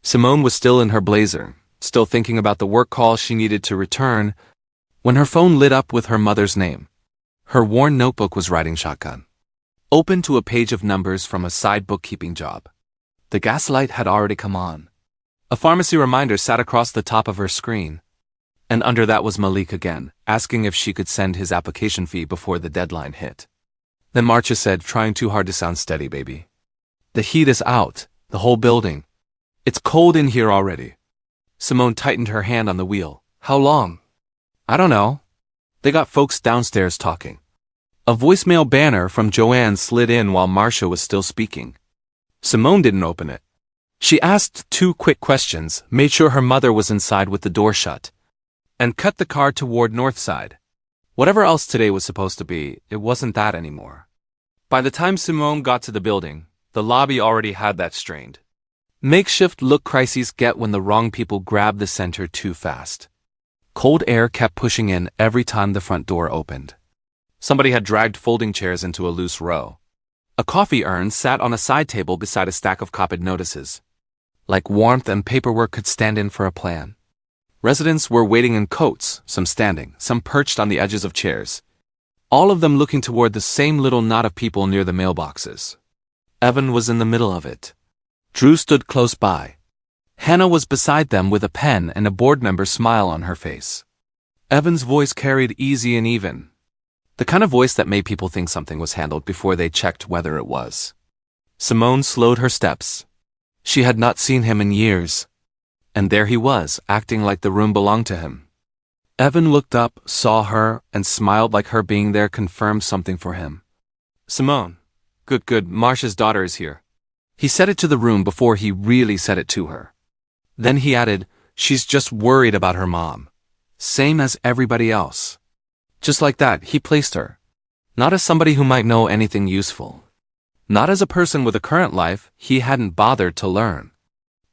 Simone was still in her blazer, still thinking about the work call she needed to return, when her phone lit up with her mother's name. Her worn notebook was writing shotgun. Open to a page of numbers from a side bookkeeping job. The gas light had already come on. A pharmacy reminder sat across the top of her screen. And under that was Malik again, asking if she could send his application fee before the deadline hit. Then Marcia said, trying too hard to sound steady, baby. The heat is out, the whole building. It's cold in here already. Simone tightened her hand on the wheel. How long? I don't know. They got folks downstairs talking. A voicemail banner from Joanne slid in while Marcia was still speaking. Simone didn't open it. She asked 2 quick questions, made sure her mother was inside with the door shut, and cut the car toward Northside. Whatever else today was supposed to be, it wasn't that anymore. By the time Simone got to the building, the lobby already had that strained, makeshift look crises get when the wrong people grab the center too fast. Cold air kept pushing in every time the front door opened. Somebody had dragged folding chairs into a loose row. A coffee urn sat on a side table beside a stack of copied notices. Like warmth and paperwork could stand in for a plan. Residents were waiting in coats, some standing, some perched on the edges of chairs. All of them looking toward the same little knot of people near the mailboxes. Evan was in the middle of it. Drew stood close by. Hannah was beside them with a pen and a board member's smile on her face. Evan's voice carried easy and even. The kind of voice that made people think something was handled before they checked whether it was. Simone slowed her steps. She had not seen him in years. And there he was, acting like the room belonged to him. Evan looked up, saw her, and smiled like her being there confirmed something for him. Simone. Good, Marcia's daughter is here. He said it to the room before he really said it to her. Then he added, she's just worried about her mom. Same as everybody else. Just like that, he placed her. Not as somebody who might know anything useful. Not as a person with a current life he hadn't bothered to learn.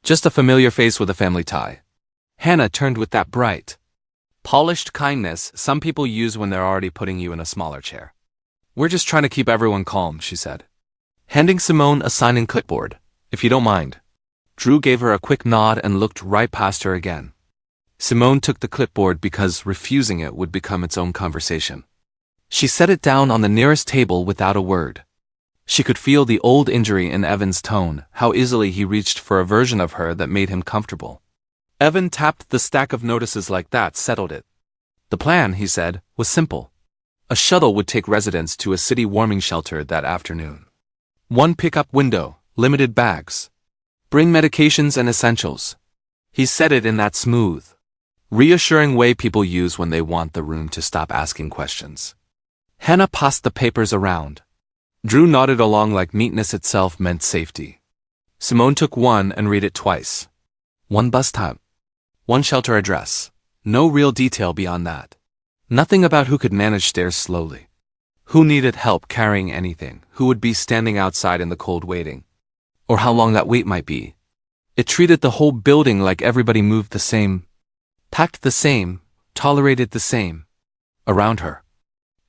Just a familiar face with a family tie. Hannah turned with that bright, polished kindness some people use when they're already putting you in a smaller chair. We're just trying to keep everyone calm, she said. Handing Simone a sign-in clipboard. If you don't mind. Drew gave her a quick nod and looked right past her again. Simone took the clipboard because refusing it would become its own conversation. She set it down on the nearest table without a word. She could feel the old injury in Evan's tone, how easily he reached for a version of her that made him comfortable. Evan tapped the stack of notices like that settled it. The plan, he said, was simple. A shuttle would take residents to a city warming shelter that afternoon. 1 pickup window, limited bags. Bring medications and essentials. He said it in that smooth, reassuring way people use when they want the room to stop asking questions. Hannah passed the papers around. Drew nodded along like neatness itself meant safety. Simone took one and read it twice. 1 bus time. 1 shelter address. No real detail beyond that. Nothing about who could manage stairs slowly. Who needed help carrying anything, who would be standing outside in the cold waiting. Or how long that wait might be. It treated the whole building like everybody moved the same, packed the same, tolerated the same. Around her.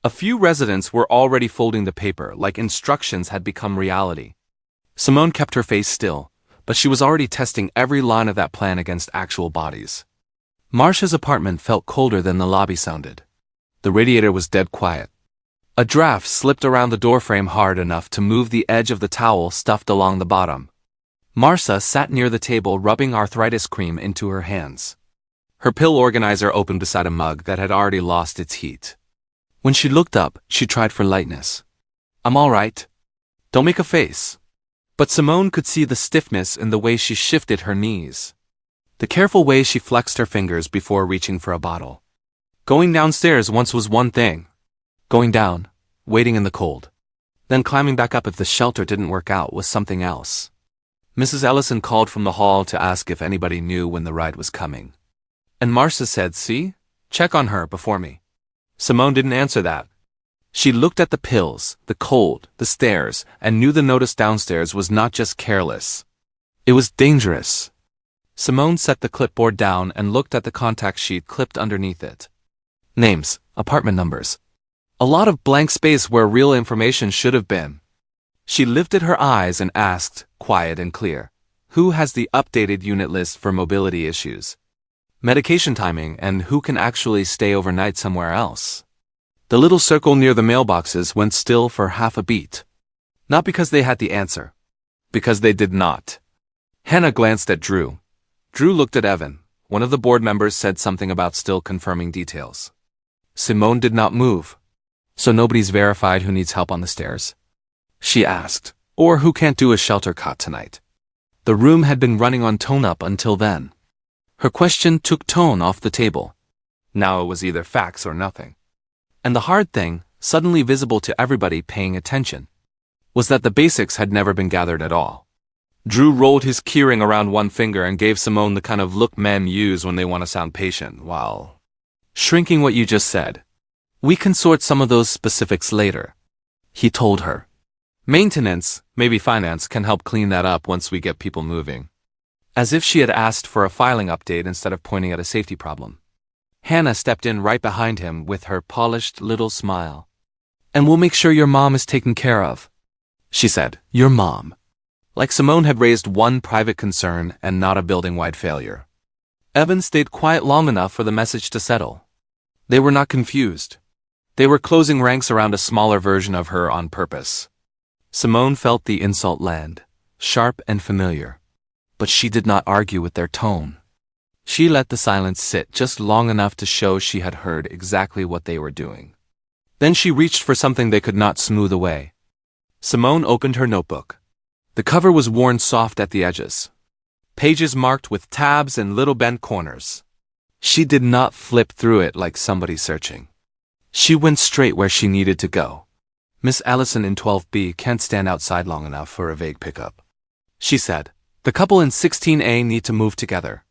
A few residents were already folding the paper like instructions had become reality. Simone kept her face still, but she was already testing every line of that plan against actual bodies. Marcia's apartment felt colder than the lobby sounded. The radiator was dead quiet. A draft slipped around the doorframe hard enough to move the edge of the towel stuffed along the bottom. Marcia sat near the table rubbing arthritis cream into her hands. Her pill organizer opened beside a mug that had already lost its heat. When she looked up, she tried for lightness. I'm all right. Don't make a face. But Simone could see the stiffness in the way she shifted her knees. The careful way she flexed her fingers before reaching for a bottle. Going downstairs once was one thing. Going down, waiting in the cold. Then climbing back up if the shelter didn't work out was something else. Mrs. Ellison called from the hall to ask if anybody knew when the ride was coming. And Marcia said, see? Check on her before me. Simone didn't answer that. She looked at the pills, the cold, the stairs, and knew the notice downstairs was not just careless. It was dangerous. Simone set the clipboard down and looked at the contact sheet clipped underneath it. Names, apartment numbers. A lot of blank space where real information should have been. She lifted her eyes and asked, quiet and clear, Who has the updated unit list for mobility issues? Medication timing, and who can actually stay overnight somewhere else? The little circle near the mailboxes went still for half a beat. Not because they had the answer. Because they did not. Hannah glanced at Drew. Drew looked at Evan. One of the board members said something about still confirming details. Simone did not move. So nobody's verified who needs help on the stairs? She asked. Or who can't do a shelter cot tonight? The room had been running on tone-up until then. Her question took tone off the table. Now it was either facts or nothing. And the hard thing, suddenly visible to everybody paying attention, was that the basics had never been gathered at all. Drew rolled his keyring around one finger and gave Simone the kind of look men use when they want to sound patient, while shrinking what you just said. We can sort some of those specifics later, he told her. Maintenance, maybe finance, can help clean that up once we get people moving. As if she had asked for a filing update instead of pointing at a safety problem. Hannah stepped in right behind him with her polished little smile. And we'll make sure your mom is taken care of, she said. Your mom. Like Simone had raised one private concern and not a building-wide failure. Evan stayed quiet long enough for the message to settle. They were not confused. They were closing ranks around a smaller version of her on purpose. Simone felt the insult land, sharp and familiar. But she did not argue with their tone. She let the silence sit just long enough to show she had heard exactly what they were doing. Then she reached for something they could not smooth away. Simone opened her notebook. The cover was worn soft at the edges. Pages marked with tabs and little bent corners. She did not flip through it like somebody searching. She went straight where she needed to go. Miss Allison in 12B can't stand outside long enough for a vague pickup, she said. The couple in 16A need to move together.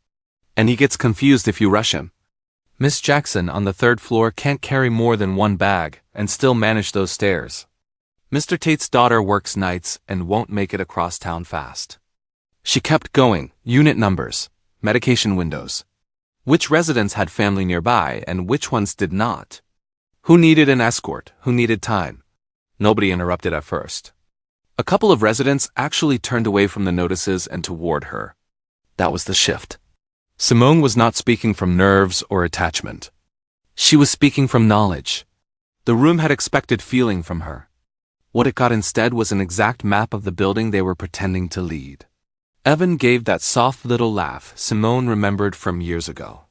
And he gets confused if you rush him. Miss Jackson on the 3rd floor can't carry more than one bag and still manage those stairs. Mr. Tate's daughter works nights and won't make it across town fast. She kept going, unit numbers, medication windows. Which residents had family nearby and which ones did not? Who needed an escort, who needed time? Nobody interrupted at first. A couple of residents actually turned away from the notices and toward her. That was the shift. Simone was not speaking from nerves or attachment. She was speaking from knowledge. The room had expected feeling from her. What it got instead was an exact map of the building they were pretending to lead. Evan gave that soft little laugh Simone remembered from years ago.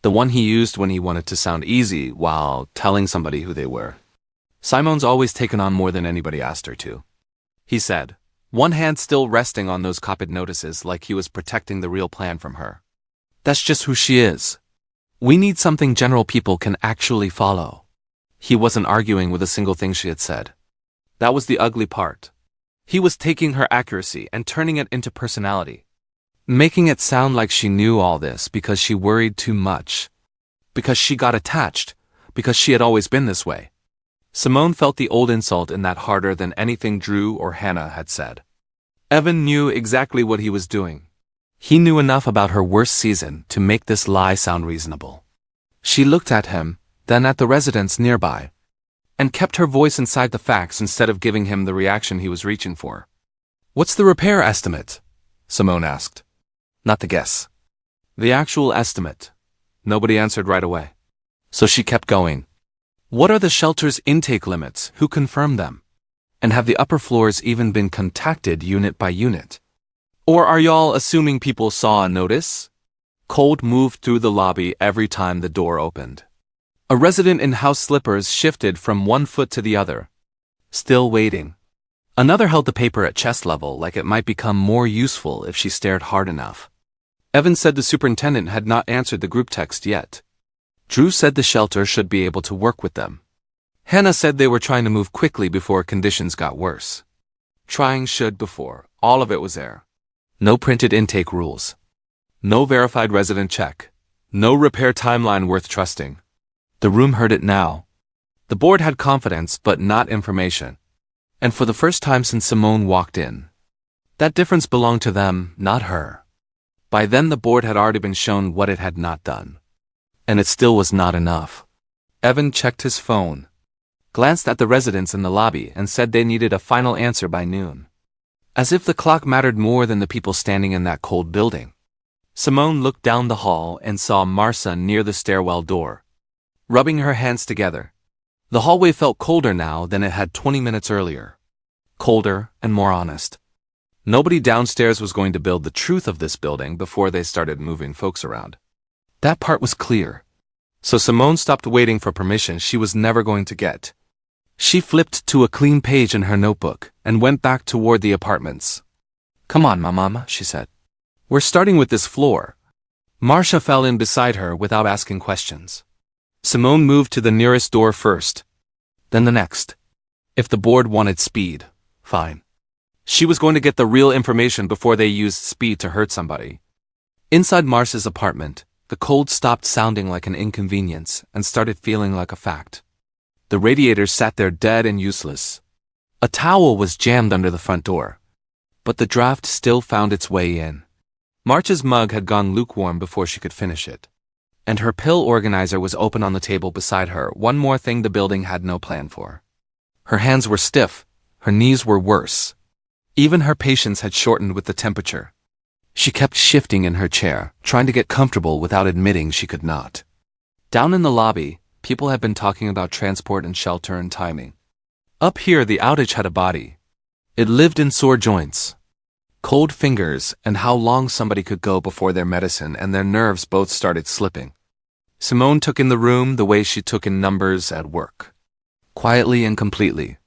The one he used when he wanted to sound easy while telling somebody who they were. Simone's always taken on more than anybody asked her to, he said, one hand still resting on those copied notices like he was protecting the real plan from her. That's just who she is. We need something general people can actually follow. He wasn't arguing with a single thing she had said. That was the ugly part. He was taking her accuracy and turning it into personality. Making it sound like she knew all this because she worried too much. Because she got attached. Because she had always been this way. Simone felt the old insult in that harder than anything Drew or Hannah had said. Evan knew exactly what he was doing. He knew enough about her worst season to make this lie sound reasonable. She looked at him, then at the residents nearby, and kept her voice inside the facts instead of giving him the reaction he was reaching for. What's the repair estimate? Simone asked. Not the guess. The actual estimate. Nobody answered right away. So she kept going. What are the shelter's intake limits? Who confirmed them? And have the upper floors even been contacted unit by unit? Or are y'all assuming people saw a notice? Cold moved through the lobby every time the door opened. A resident in house slippers shifted from one foot to the other. Still waiting. Another held the paper at chest level like it might become more useful if she stared hard enough. Evan said the superintendent had not answered the group text yet. Drew said the shelter should be able to work with them. Hannah said they were trying to move quickly before conditions got worse. Trying should before, all of it was there. No printed intake rules. No verified resident check. No repair timeline worth trusting. The room heard it now. The board had confidence but not information. And for the first time since Simone walked in. That difference belonged to them, not her. By then the board had already been shown what it had not done. And it still was not enough. Evan checked his phone, glanced at the residents in the lobby and said they needed a final answer by noon. As if the clock mattered more than the people standing in that cold building. Simone looked down the hall and saw Marcia near the stairwell door, rubbing her hands together. The hallway felt colder now than it had 20 minutes earlier. Colder and more honest. Nobody downstairs was going to build the truth of this building before they started moving folks around. That part was clear. So Simone stopped waiting for permission she was never going to get. She flipped to a clean page in her notebook and went back toward the apartments. "Come on, mama," she said. "We're starting with this floor." Marcia fell in beside her without asking questions. Simone moved to the nearest door first, then the next. If the board wanted speed, fine. She was going to get the real information before they used speed to hurt somebody. Inside Marcia's apartment, the cold stopped sounding like an inconvenience and started feeling like a fact. The radiators sat there dead and useless. A towel was jammed under the front door, but the draft still found its way in. Marcia's mug had gone lukewarm before she could finish it, and her pill organizer was open on the table beside her, one more thing the building had no plan for. Her hands were stiff, her knees were worse. Even her patience had shortened with the temperature. She kept shifting in her chair, trying to get comfortable without admitting she could not. Down in the lobby, people had been talking about transport and shelter and timing. Up here, the outage had a body. It lived in sore joints, cold fingers, and how long somebody could go before their medicine and their nerves both started slipping. Simone took in the room the way she took in numbers at work. Quietly and completely.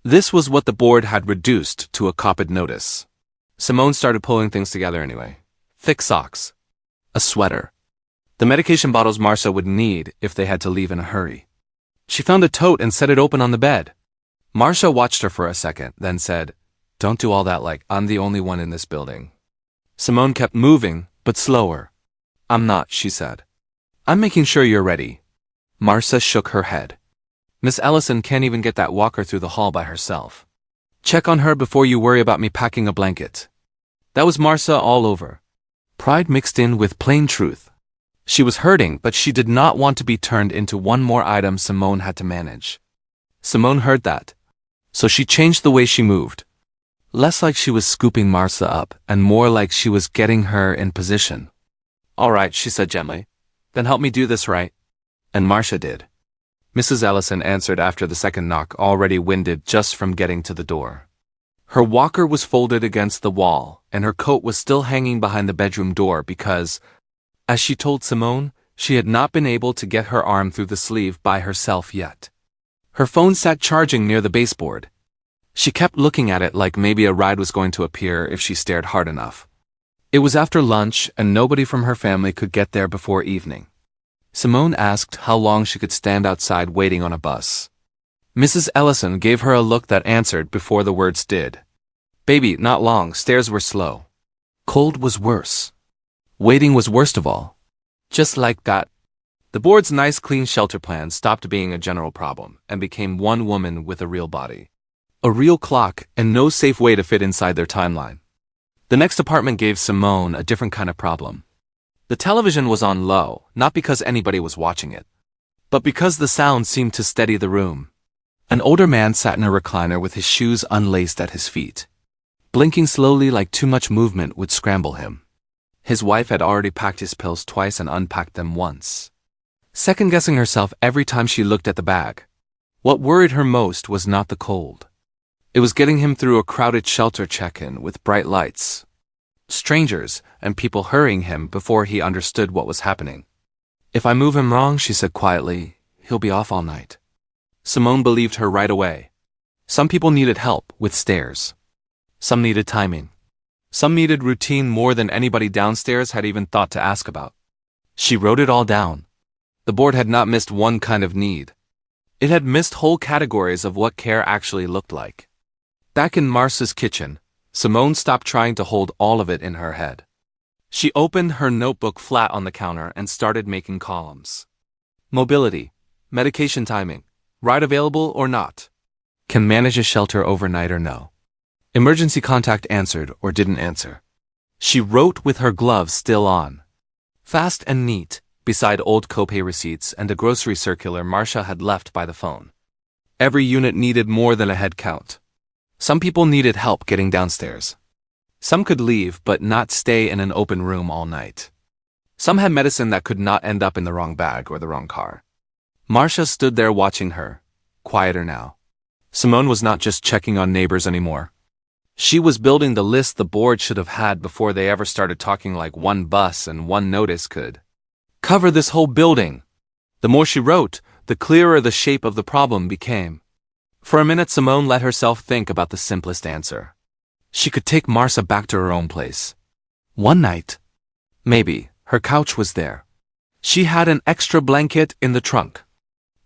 This was what the board had reduced to a copied notice. Simone started pulling things together anyway. Thick socks. A sweater. The medication bottles Marcia would need if they had to leave in a hurry. She found a tote and set it open on the bed. Marcia watched her for a second, then said, "Don't do all that like I'm the only one in this building." Simone kept moving, but slower. "I'm not," she said. "I'm making sure you're ready." Marcia shook her head. "Miss Ellison can't even get that walker through the hall by herself. Check on her before you worry about me packing a blanket." That was Marcia all over. Pride mixed in with plain truth. She was hurting, but she did not want to be turned into one more item Simone had to manage. Simone heard that. So she changed the way she moved. Less like she was scooping Marcia up, and more like she was getting her in position. "All right," she said gently. "Then help me do this right." And Marcia did. Mrs. Ellison answered after the second knock, already winded just from getting to the door. Her walker was folded against the wall, and her coat was still hanging behind the bedroom door because, as she told Simone, she had not been able to get her arm through the sleeve by herself yet. Her phone sat charging near the baseboard. She kept looking at it like maybe a ride was going to appear if she stared hard enough. It was after lunch, and nobody from her family could get there before evening. Simone asked how long she could stand outside waiting on a bus. Mrs. Ellison gave her a look that answered before the words did. "Baby, not long, stairs were slow." Cold was worse. Waiting was worst of all. Just like that. The board's nice clean shelter plan stopped being a general problem and became one woman with a real body. A real clock and no safe way to fit inside their timeline. The next apartment gave Simone a different kind of problem. The television was on low, not because anybody was watching it, but because the sound seemed to steady the room. An older man sat in a recliner with his shoes unlaced at his feet, blinking slowly like too much movement would scramble him. His wife had already packed his pills twice and unpacked them once, second-guessing herself every time she looked at the bag. What worried her most was not the cold. It was getting him through a crowded shelter check-in with bright lights, strangers, and people hurrying him before he understood what was happening. "If I move him wrong," she said quietly, "he'll be off all night." Simone believed her right away. Some people needed help with stairs. Some needed timing. Some needed routine more than anybody downstairs had even thought to ask about. She wrote it all down. The board had not missed one kind of need. It had missed whole categories of what care actually looked like. Back in Marcia's kitchen, Simone stopped trying to hold all of it in her head. She opened her notebook flat on the counter and started making columns. Mobility, medication timing, ride available or not. Can manage a shelter overnight or no. Emergency contact answered or didn't answer. She wrote with her gloves still on. Fast and neat, beside old copay receipts and a grocery circular Marcia had left by the phone. Every unit needed more than a head count. Some people needed help getting downstairs. Some could leave but not stay in an open room all night. Some had medicine that could not end up in the wrong bag or the wrong car. Marcia stood there watching her, quieter now. Simone was not just checking on neighbors anymore. She was building the list the board should have had before they ever started talking like one bus and one notice could cover this whole building. The more she wrote, the clearer the shape of the problem became. For a minute, Simone let herself think about the simplest answer. She could take Marcia back to her own place. One night. Maybe her couch was there. She had an extra blanket in the trunk.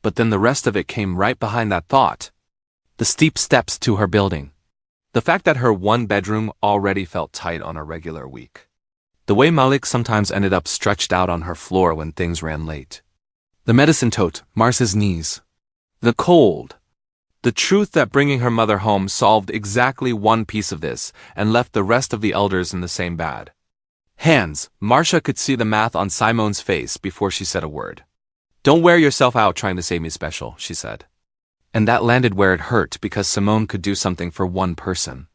But then the rest of it came right behind that thought. The steep steps to her building. The fact that her one bedroom already felt tight on a regular week. The way Malik sometimes ended up stretched out on her floor when things ran late. The medicine tote, Marcia's knees. The cold. The truth that bringing her mother home solved exactly one piece of this and left the rest of the elders in the same bad hands. Marcia could see the math on Simone's face before she said a word. "Don't wear yourself out trying to say me special," she said. And that landed where it hurt because Simone could do something for one person.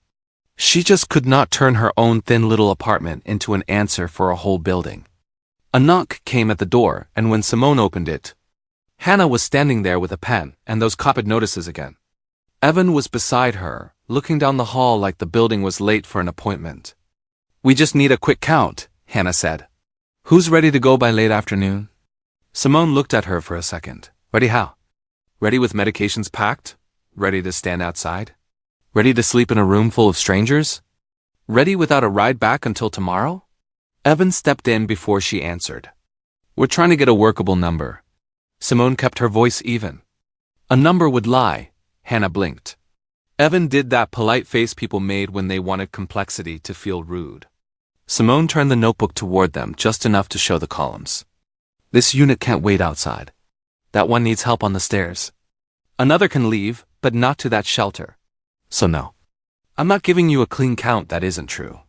She just could not turn her own thin little apartment into an answer for a whole building. A knock came at the door, and when Simone opened it, Hannah was standing there with a pen and those copied notices again. Evan was beside her, looking down the hall like the building was late for an appointment. "We just need a quick count," Hannah said. "Who's ready to go by late afternoon?" Simone looked at her for a second. "Ready how? Ready with medications packed? Ready to stand outside? Ready to sleep in a room full of strangers? Ready without a ride back until tomorrow?" Evan stepped in before she answered. "We're trying to get a workable number." Simone kept her voice even. "A number would lie." Hannah blinked. Evan did that polite face people made when they wanted complexity to feel rude. Simone turned the notebook toward them just enough to show the columns. "This unit can't wait outside. That one needs help on the stairs. Another can leave, but not to that shelter. So no. I'm not giving you a clean count that isn't true."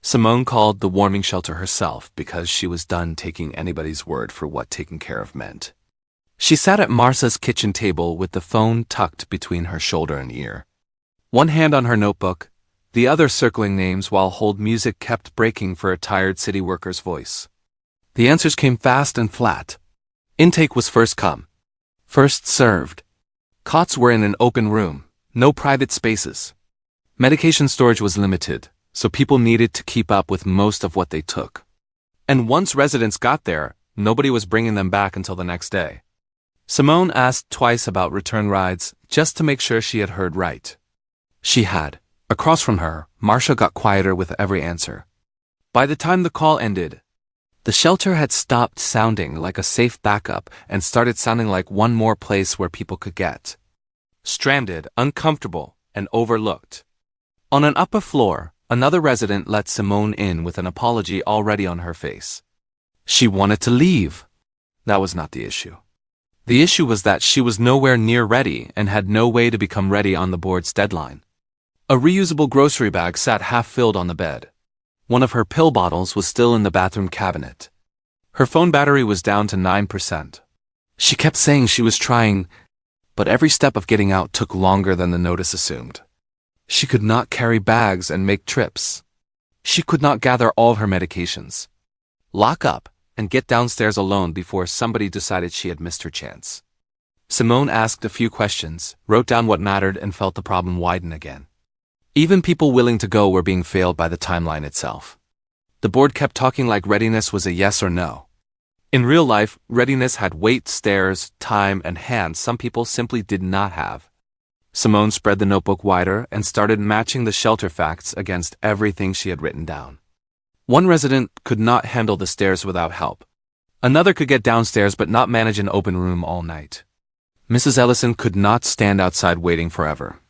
Simone called the warming shelter herself because she was done taking anybody's word for what taking care of meant. She sat at Marcia's kitchen table with the phone tucked between her shoulder and ear. One hand on her notebook, the other circling names while hold music kept breaking for a tired city worker's voice. The answers came fast and flat. Intake was first come, first served. Cots were in an open room, no private spaces. Medication storage was limited, so people needed to keep up with most of what they took. And once residents got there, nobody was bringing them back until the next day. Simone asked twice about return rides, just to make sure she had heard right. She had. Across from her, Marcia got quieter with every answer. By the time the call ended, the shelter had stopped sounding like a safe backup and started sounding like one more place where people could get stranded, uncomfortable, and overlooked. On an upper floor, another resident let Simone in with an apology already on her face. She wanted to leave. That was not the issue. The issue was that she was nowhere near ready and had no way to become ready on the board's deadline. A reusable grocery bag sat half-filled on the bed. One of her pill bottles was still in the bathroom cabinet. Her phone battery was down to 9%. She kept saying she was trying, but every step of getting out took longer than the notice assumed. She could not carry bags and make trips. She could not gather all her medications, lock up, and get downstairs alone before somebody decided she had missed her chance. Simone asked a few questions, wrote down what mattered, and felt the problem widen again. Even people willing to go were being failed by the timeline itself. The board kept talking like readiness was a yes or no. In real life, readiness had weight, stairs, time, and hands some people simply did not have. Simone spread the notebook wider and started matching the shelter facts against everything she had written down. One resident could not handle the stairs without help. Another could get downstairs but not manage an open room all night. Mrs. Ellison could not stand outside waiting forever.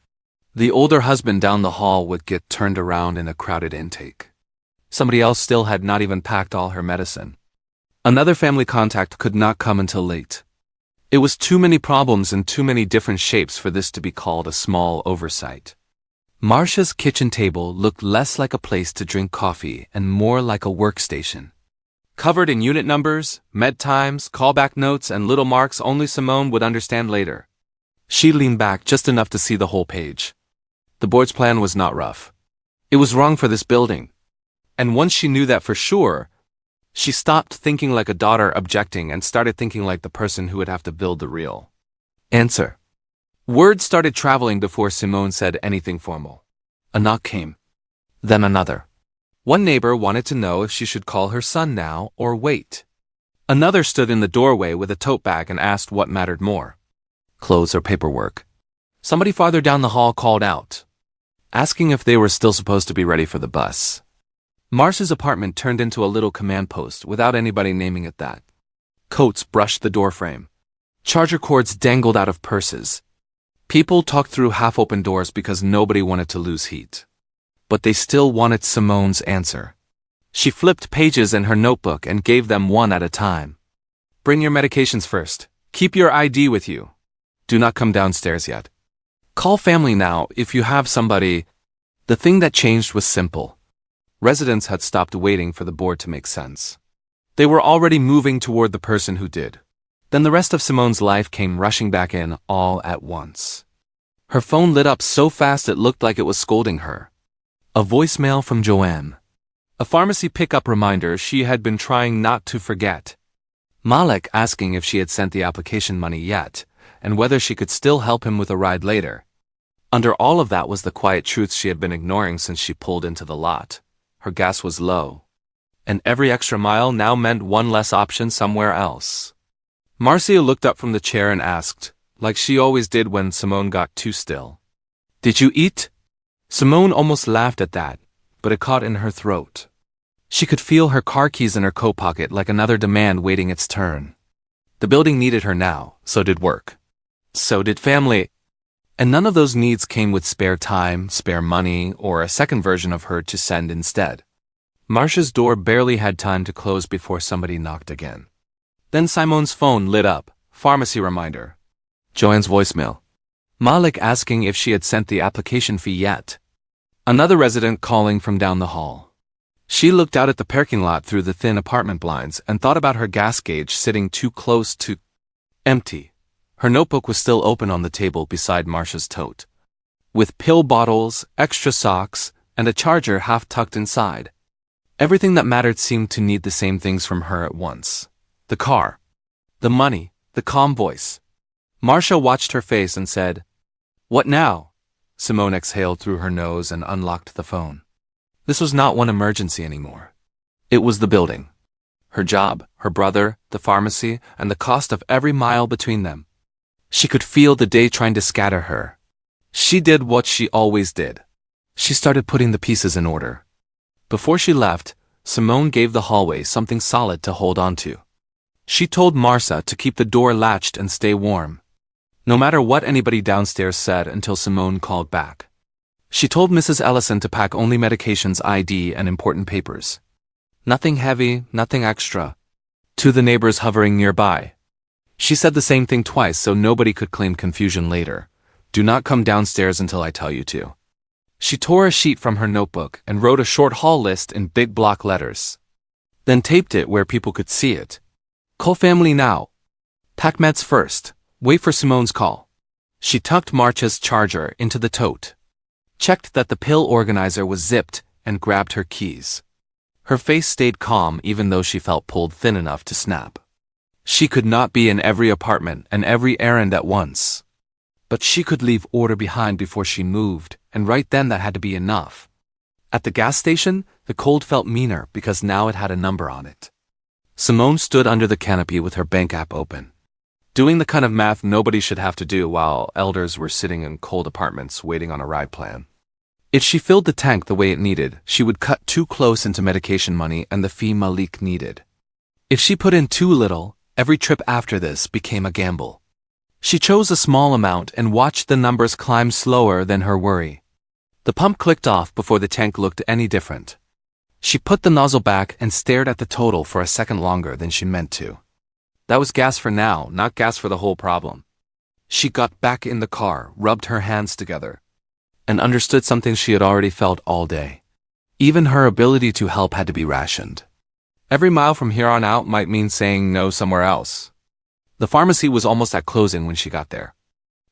The older husband down the hall would get turned around in a crowded intake. Somebody else still had not even packed all her medicine. Another family contact could not come until late. It was too many problems in too many different shapes for this to be called a small oversight. Marcia's kitchen table looked less like a place to drink coffee and more like a workstation. Covered in unit numbers, med times, callback notes, and little marks only Simone would understand later. She leaned back just enough to see the whole page. The board's plan was not rough. It was wrong for this building. And once she knew that for sure, she stopped thinking like a daughter objecting and started thinking like the person who would have to build the real answer. Words started traveling before Simone said anything formal. A knock came. Then another. One neighbor wanted to know if she should call her son now or wait. Another stood in the doorway with a tote bag and asked what mattered more, clothes or paperwork. Somebody farther down the hall called out, asking if they were still supposed to be ready for the bus. Marcia's apartment turned into a little command post without anybody naming it that. Coats brushed the doorframe. Charger cords dangled out of purses. People talked through half-open doors because nobody wanted to lose heat. But they still wanted Simone's answer. She flipped pages in her notebook and gave them one at a time. Bring your medications first. Keep your ID with you. Do not come downstairs yet. Call family now if you have somebody. The thing that changed was simple. Residents had stopped waiting for the board to make sense. They were already moving toward the person who did. Then the rest of Simone's life came rushing back in all at once. Her phone lit up so fast it looked like it was scolding her. A voicemail from Joanne. A pharmacy pickup reminder she had been trying not to forget. Malik asking if she had sent the application money yet, and whether she could still help him with a ride later. Under all of that was the quiet truth she had been ignoring since she pulled into the lot. Her gas was low. And every extra mile now meant one less option somewhere else. Marcia looked up from the chair and asked, like she always did when Simone got too still, "Did you eat?" Simone almost laughed at that, but it caught in her throat. She could feel her car keys in her coat pocket like another demand waiting its turn. The building needed her now, so did work. So did family. And none of those needs came with spare time, spare money, or a second version of her to send instead. Marcia's door barely had time to close before somebody knocked again. Then Simone's phone lit up, pharmacy reminder. Joanne's voicemail. Malik asking if she had sent the application fee yet. Another resident calling from down the hall. She looked out at the parking lot through the thin apartment blinds and thought about her gas gauge sitting too close to empty. Her notebook was still open on the table beside Marcia's tote, with pill bottles, extra socks, and a charger half tucked inside. Everything that mattered seemed to need the same things from her at once. The car, the money, the calm voice. Marcia watched her face and said, "What now?" Simone exhaled through her nose and unlocked the phone. This was not one emergency anymore. It was the building. Her job, her brother, the pharmacy, and the cost of every mile between them. She could feel the day trying to scatter her. She did what she always did. She started putting the pieces in order. Before she left, Simone gave the hallway something solid to hold on to. She told Marcia to keep the door latched and stay warm, no matter what anybody downstairs said until Simone called back. She told Mrs. Ellison to pack only medications, ID, and important papers. Nothing heavy, nothing extra. To the neighbors hovering nearby. She said the same thing twice so nobody could claim confusion later. Do not come downstairs until I tell you to. She tore a sheet from her notebook and wrote a short hall list in big block letters. Then taped it where people could see it. Call family now. Pack meds first. Wait for Simone's call. She tucked Marcia's charger into the tote, checked that the pill organizer was zipped, and grabbed her keys. Her face stayed calm even though she felt pulled thin enough to snap. She could not be in every apartment and every errand at once. But she could leave order behind before she moved, and right then that had to be enough. At the gas station, the cold felt meaner because now it had a number on it. Simone stood under the canopy with her bank app open, doing the kind of math nobody should have to do while elders were sitting in cold apartments waiting on a ride plan. If she filled the tank the way it needed, she would cut too close into medication money and the fee Malik needed. If she put in too little, every trip after this became a gamble. She chose a small amount and watched the numbers climb slower than her worry. The pump clicked off before the tank looked any different. She put the nozzle back and stared at the total for a second longer than she meant to. That was gas for now, not gas for the whole problem. She got back in the car, rubbed her hands together, and understood something she had already felt all day. Even her ability to help had to be rationed. Every mile from here on out might mean saying no somewhere else. The pharmacy was almost at closing when she got there.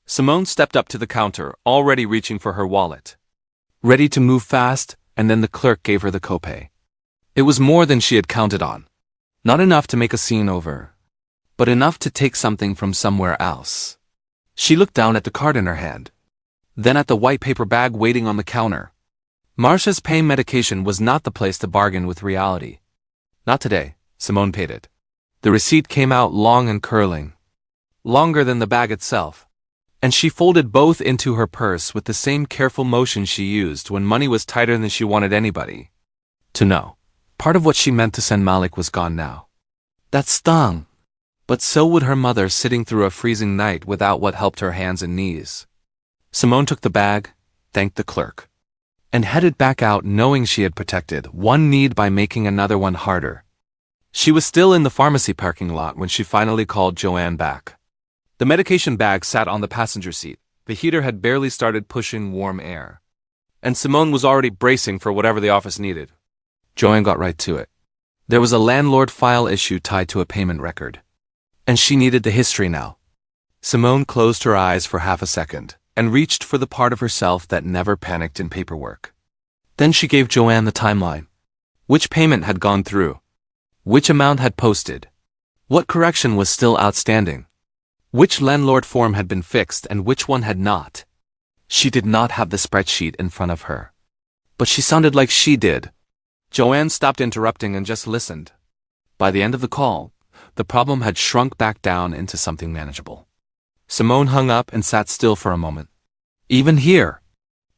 Simone stepped up to the counter, already reaching for her wallet. ready to move fast, and then the clerk gave her the copay. It was more than she had counted on. Not enough to make a scene over, but enough to take something from somewhere else. She looked down at the card in her hand, then at the white paper bag waiting on the counter. Marcia's pain medication was not the place to bargain with reality. Not today. Simone paid it. The receipt came out long and curling, longer than the bag itself, and she folded both into her purse with the same careful motion she used when money was tighter than she wanted anybody to know. Part of what she meant to send Malik was gone now. That stung. But so would her mother sitting through a freezing night without what helped her hands and knees. Simone took the bag, thanked the clerk, and headed back out knowing she had protected one need by making another one harder. She was still in the pharmacy parking lot when she finally called Joanne back. The medication bag sat on the passenger seat. The heater had barely started pushing warm air, and Simone was already bracing for whatever the office needed. Joanne got right to it. There was a landlord file issue tied to a payment record, and she needed the history now. Simone closed her eyes for half a second and reached for the part of herself that never panicked in paperwork. Then she gave Joanne the timeline. Which payment had gone through? Which amount had posted? What correction was still outstanding? Which landlord form had been fixed and which one had not? She did not have the spreadsheet in front of her, but she sounded like she did. Joanne stopped interrupting and just listened. By the end of the call, the problem had shrunk back down into something manageable. Simone hung up and sat still for a moment. Even here,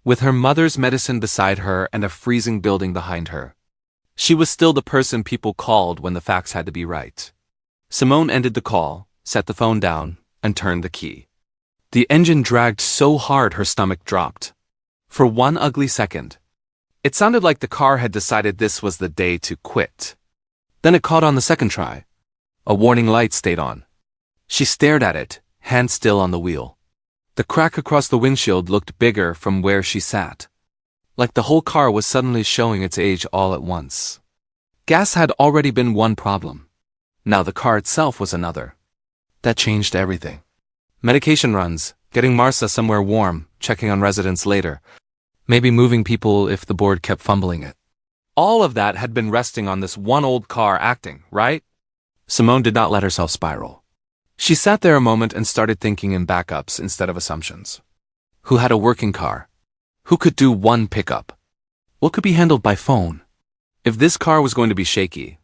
with her mother's medicine beside her and a freezing building behind her, she was still the person people called when the facts had to be right. Simone ended the call, set the phone down, and turned the key. The engine dragged so hard her stomach dropped. For one ugly second, it sounded like the car had decided this was the day to quit. Then it caught on the second try. A warning light stayed on. She stared at it, hand still on the wheel. The crack across the windshield looked bigger from where she sat, like the whole car was suddenly showing its age all at once. Gas had already been one problem. Now the car itself was another. That changed everything. Medication runs, getting Marcia somewhere warm, checking on residents later, maybe moving people if the board kept fumbling it. All of that had been resting on this one old car acting, right? Simone did not let herself spiral. She sat there a moment and started thinking in backups instead of assumptions. Who had a working car? Who could do one pickup? What could be handled by phone? If this car was going to be shaky,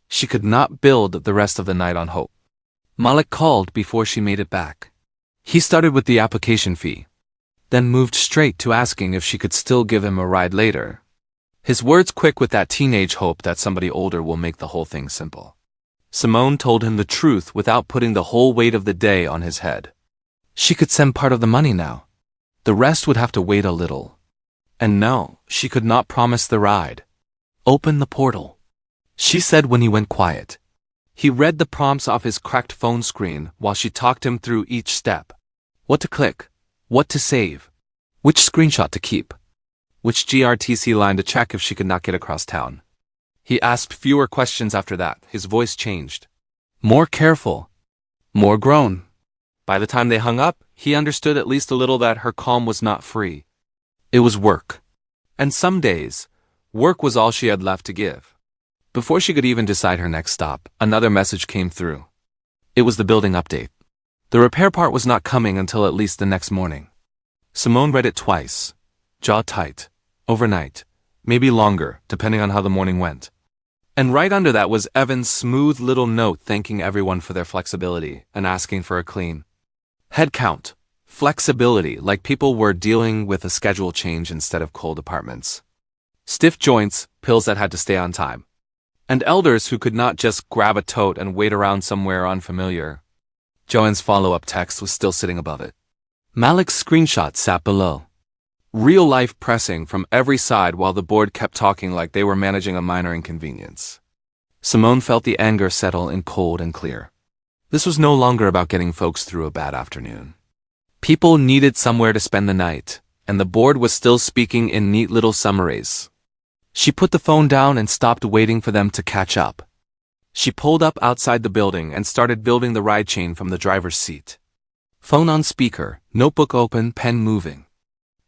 she could not build the rest of the night on hope. Malik called before she made it back. He started with the application fee, then moved straight to asking if she could still give him a ride later. His words quick with that teenage hope that somebody older will make the whole thing simple. Simone told him the truth without putting the whole weight of the day on his head. She could send part of the money now. The rest would have to wait a little. And no, she could not promise the ride. Open the portal, she said when he went quiet. He read the prompts off his cracked phone screen while she talked him through each step. What to click, what to save, which screenshot to keep, which GRTC line to check if she could not get across town. He asked fewer questions after that. His voice changed. More careful, more grown. By the time they hung up, he understood at least a little that her calm was not free. It was work. And some days, work was all she had left to give. Before she could even decide her next stop, another message came through. It was the building update. The repair part was not coming until at least the next morning. Simone read it twice, jaw tight, overnight, maybe longer, depending on how the morning went. And right under that was Evan's smooth little note thanking everyone for their flexibility and asking for a clean head count. Flexibility, like people were dealing with a schedule change instead of cold apartments. Stiff joints, pills that had to stay on time. And elders who could not just grab a tote and wait around somewhere unfamiliar. Joanne's follow-up text was still sitting above it. Malik's screenshot sat below. Real life pressing from every side while the board kept talking like they were managing a minor inconvenience. Simone felt the anger settle in cold and clear. This was no longer about getting folks through a bad afternoon. People needed somewhere to spend the night, and the board was still speaking in neat little summaries. She put the phone down and stopped waiting for them to catch up. She pulled up outside the building and started building the ride chain from the driver's seat. Phone on speaker, notebook open, pen moving.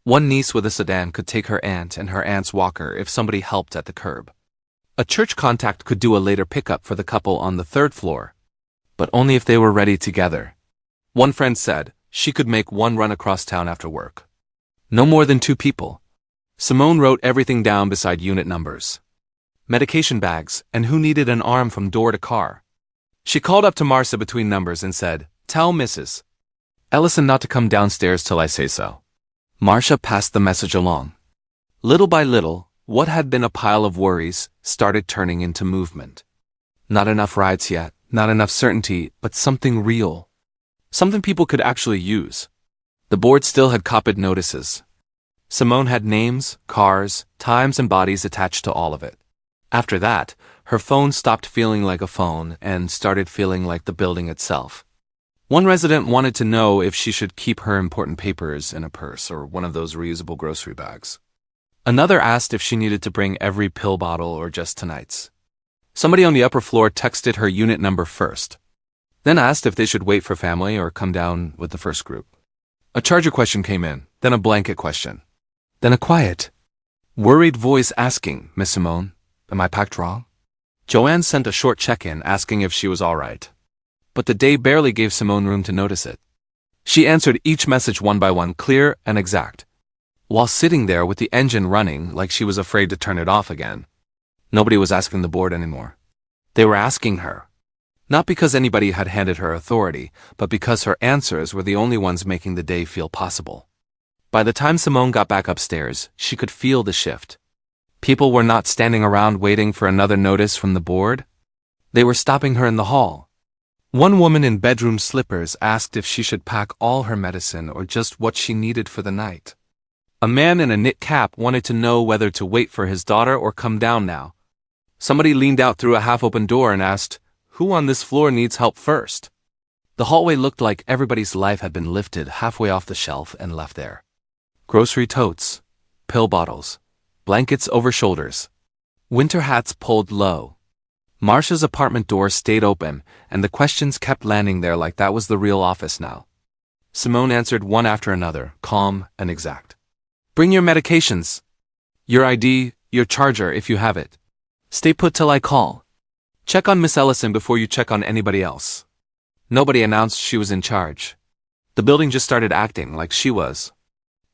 One niece with a sedan could take her aunt and her aunt's walker if somebody helped at the curb. A church contact could do a later pickup for the couple on the 3rd floor, but only if they were ready together. One friend said she could make one run across town after work. No more than 2 people. Simone wrote everything down beside unit numbers. Medication bags, and who needed an arm from door to car. She called up to Marcia between numbers and said, "Tell Mrs. Ellison not to come downstairs till I say so." Marcia passed the message along. Little by little, what had been a pile of worries started turning into movement. Not enough rides yet, not enough certainty, but something real. Something people could actually use. The board still had copied notices. Simone had names, cars, times and bodies attached to all of it. After that, her phone stopped feeling like a phone and started feeling like the building itself. One resident wanted to know if she should keep her important papers in a purse or one of those reusable grocery bags. Another asked if she needed to bring every pill bottle or just tonight's. Somebody on the upper floor texted her unit number first, then asked if they should wait for family or come down with the first group. A charger question came in, then a blanket question, then a quiet, worried voice asking, "Miss Simone, am I packed wrong?" Joanne sent a short check-in asking if she was all right. But the day barely gave Simone room to notice it. She answered each message one by one, clear and exact, while sitting there with the engine running like she was afraid to turn it off again. Nobody was asking the board anymore. They were asking her. Not because anybody had handed her authority, but because her answers were the only ones making the day feel possible. By the time Simone got back upstairs, she could feel the shift. People were not standing around waiting for another notice from the board. They were stopping her in the hall. One woman in bedroom slippers asked if she should pack all her medicine or just what she needed for the night. A man in a knit cap wanted to know whether to wait for his daughter or come down now. Somebody leaned out through a half-open door and asked, "Who on this floor needs help first?" The hallway looked like everybody's life had been lifted halfway off the shelf and left there. Grocery totes, pill bottles, blankets over shoulders, winter hats pulled low. Marcia's apartment door stayed open, and the questions kept landing there like that was the real office now. Simone answered one after another, calm and exact. "Bring your medications. Your ID, your charger if you have it. Stay put till I call. Check on Miss Ellison before you check on anybody else." Nobody announced she was in charge. The building just started acting like she was.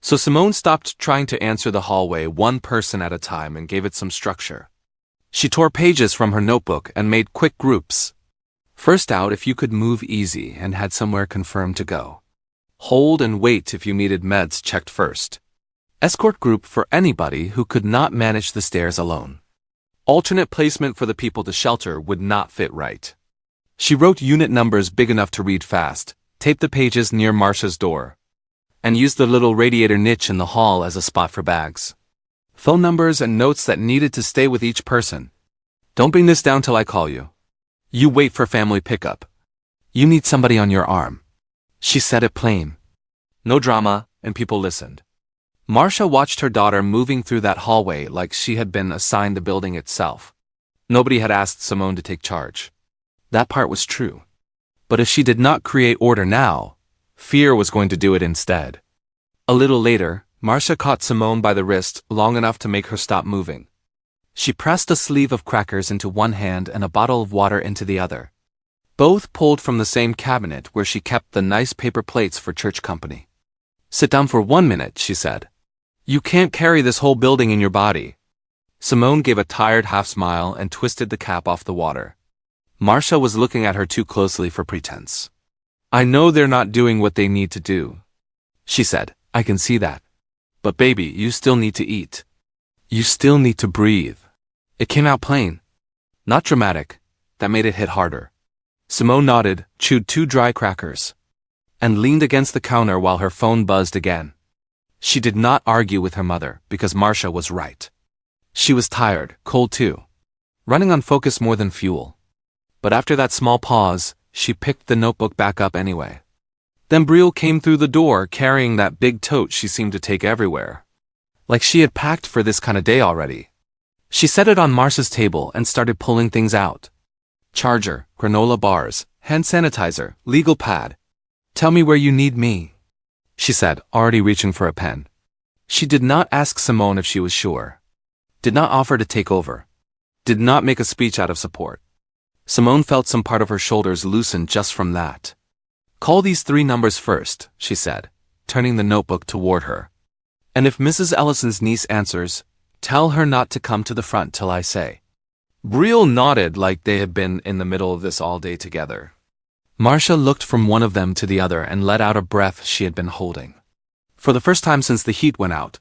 So Simone stopped trying to answer the hallway one person at a time and gave it some structure. She tore pages from her notebook and made quick groups. First out if you could move easy and had somewhere confirmed to go. Hold and wait if you needed meds checked first. Escort group for anybody who could not manage the stairs alone. Alternate placement for the people to shelter would not fit right. She wrote unit numbers big enough to read fast, taped the pages near Marcia's door, and used the little radiator niche in the hall as a spot for bags. Phone numbers and notes that needed to stay with each person. "Don't bring this down till I call you. You wait for family pickup. You need somebody on your arm." She said it plain. No drama, and people listened. Marcia watched her daughter moving through that hallway like she had been assigned the building itself. Nobody had asked Simone to take charge. That part was true. But if she did not create order now, fear was going to do it instead. A little later, Marcia caught Simone by the wrist long enough to make her stop moving. She pressed a sleeve of crackers into one hand and a bottle of water into the other. Both pulled from the same cabinet where she kept the nice paper plates for church company. "Sit down for 1 minute," she said. "You can't carry this whole building in your body." Simone gave a tired half-smile and twisted the cap off the water. Marcia was looking at her too closely for pretense. "I know they're not doing what they need to do," she said. "I can see that. But baby, you still need to eat. You still need to breathe." It came out plain. Not dramatic. That made it hit harder. Simone nodded, chewed 2 dry crackers, and leaned against the counter while her phone buzzed again. She did not argue with her mother because Marcia was right. She was tired, cold too, running on focus more than fuel. But after that small pause, she picked the notebook back up anyway. Then Brielle came through the door carrying that big tote she seemed to take everywhere. Like she had packed for this kind of day already. She set it on Marcia's table and started pulling things out. Charger, granola bars, hand sanitizer, legal pad. "Tell me where you need me," she said, already reaching for a pen. She did not ask Simone if she was sure. Did not offer to take over. Did not make a speech out of support. Simone felt some part of her shoulders loosen just from that. Call these 3 numbers first, she said, turning the notebook toward her. And if Mrs. Ellison's niece answers, tell her not to come to the front till I say. Brielle nodded like they had been in the middle of this all day together. Marcia looked from one of them to the other and let out a breath she had been holding. For the first time since the heat went out,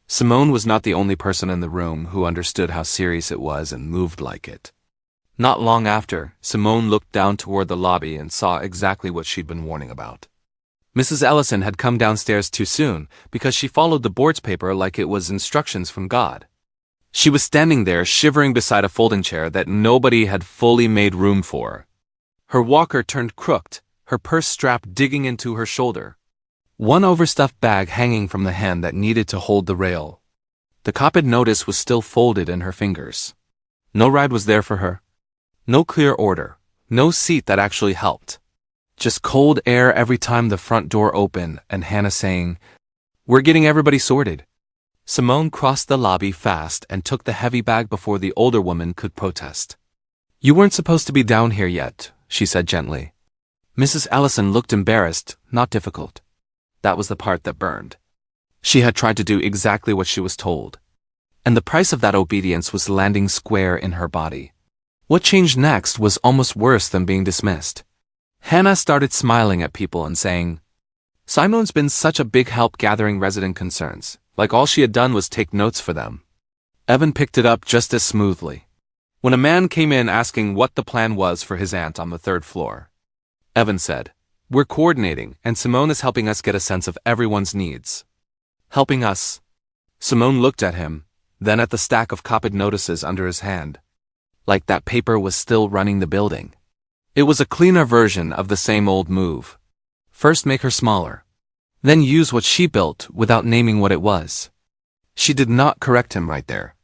Simone was not the only person in the room who understood how serious it was and moved like it. Not long after, Simone looked down toward the lobby and saw exactly what she'd been warning about. Mrs. Ellison had come downstairs too soon because she followed the board's paper like it was instructions from God. She was standing there shivering beside a folding chair that nobody had fully made room for. Her walker turned crooked, her purse strap digging into her shoulder. One overstuffed bag hanging from the hand that needed to hold the rail. The copied notice was still folded in her fingers. No ride was there for her. No clear order. No seat that actually helped. Just cold air every time the front door opened and Hannah saying, "We're getting everybody sorted." Simone crossed the lobby fast and took the heavy bag before the older woman could protest. "You weren't supposed to be down here yet," she said gently. Mrs. Ellison looked embarrassed, not difficult. That was the part that burned. She had tried to do exactly what she was told. And the price of that obedience was landing square in her body. What changed next was almost worse than being dismissed. Hannah started smiling at people and saying, "Simone's been such a big help gathering resident concerns, like all she had done was take notes for them." Evan picked it up just as smoothly. When a man came in asking what the plan was for his aunt on the 3rd floor, Evan said, "We're coordinating, and Simone is helping us get a sense of everyone's needs." Helping us? Simone looked at him, then at the stack of copied notices under his hand. Like that paper was still running the building. It was a cleaner version of the same old move. First make her smaller. Then use what she built without naming what it was. She did not correct him right there.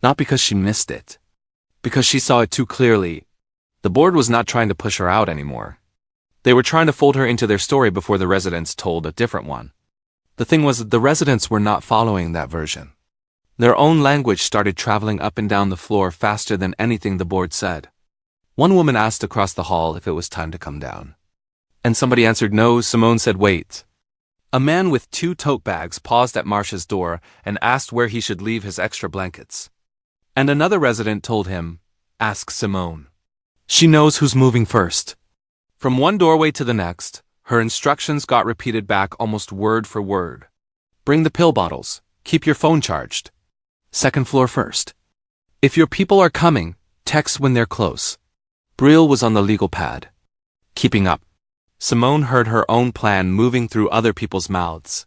Not because she missed it. Because she saw it too clearly. The board was not trying to push her out anymore. They were trying to fold her into their story before the residents told a different one. The thing was that the residents were not following that version. Their own language started traveling up and down the floor faster than anything the board said. One woman asked across the hall if it was time to come down. And somebody answered no. Simone said wait. A man with 2 tote bags paused at Marcia's door and asked where he should leave his extra blankets. And another resident told him, "Ask Simone. She knows who's moving first." From one doorway to the next, her instructions got repeated back almost word for word. Bring the pill bottles. Keep your phone charged. 2nd floor first. If your people are coming, text when they're close. Brielle was on the legal pad. Keeping up. Simone heard her own plan moving through other people's mouths.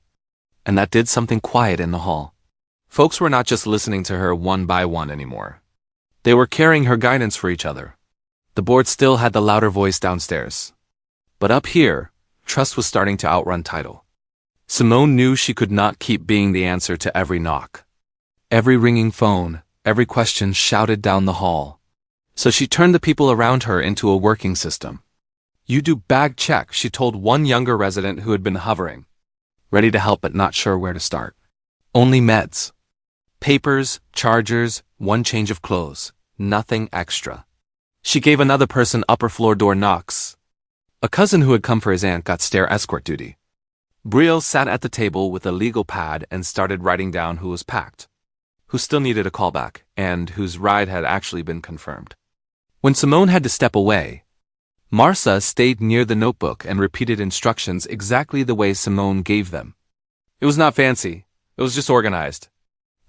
And that did something quiet in the hall. Folks were not just listening to her one by one anymore. They were carrying her guidance for each other. The board still had the louder voice downstairs. But up here, trust was starting to outrun title. Simone knew she could not keep being the answer to every knock. Every ringing phone, every question shouted down the hall. So she turned the people around her into a working system. "You do bag check," she told one younger resident who had been hovering, ready to help but not sure where to start. "Only meds. Papers, chargers, 1 change of clothes. Nothing extra." She gave another person upper floor door knocks. A cousin who had come for his aunt got stair escort duty. Brielle sat at the table with a legal pad and started writing down who was packed, who still needed a callback, and whose ride had actually been confirmed. When Simone had to step away, Marcia stayed near the notebook and repeated instructions exactly the way Simone gave them. It was not fancy, it was just organized.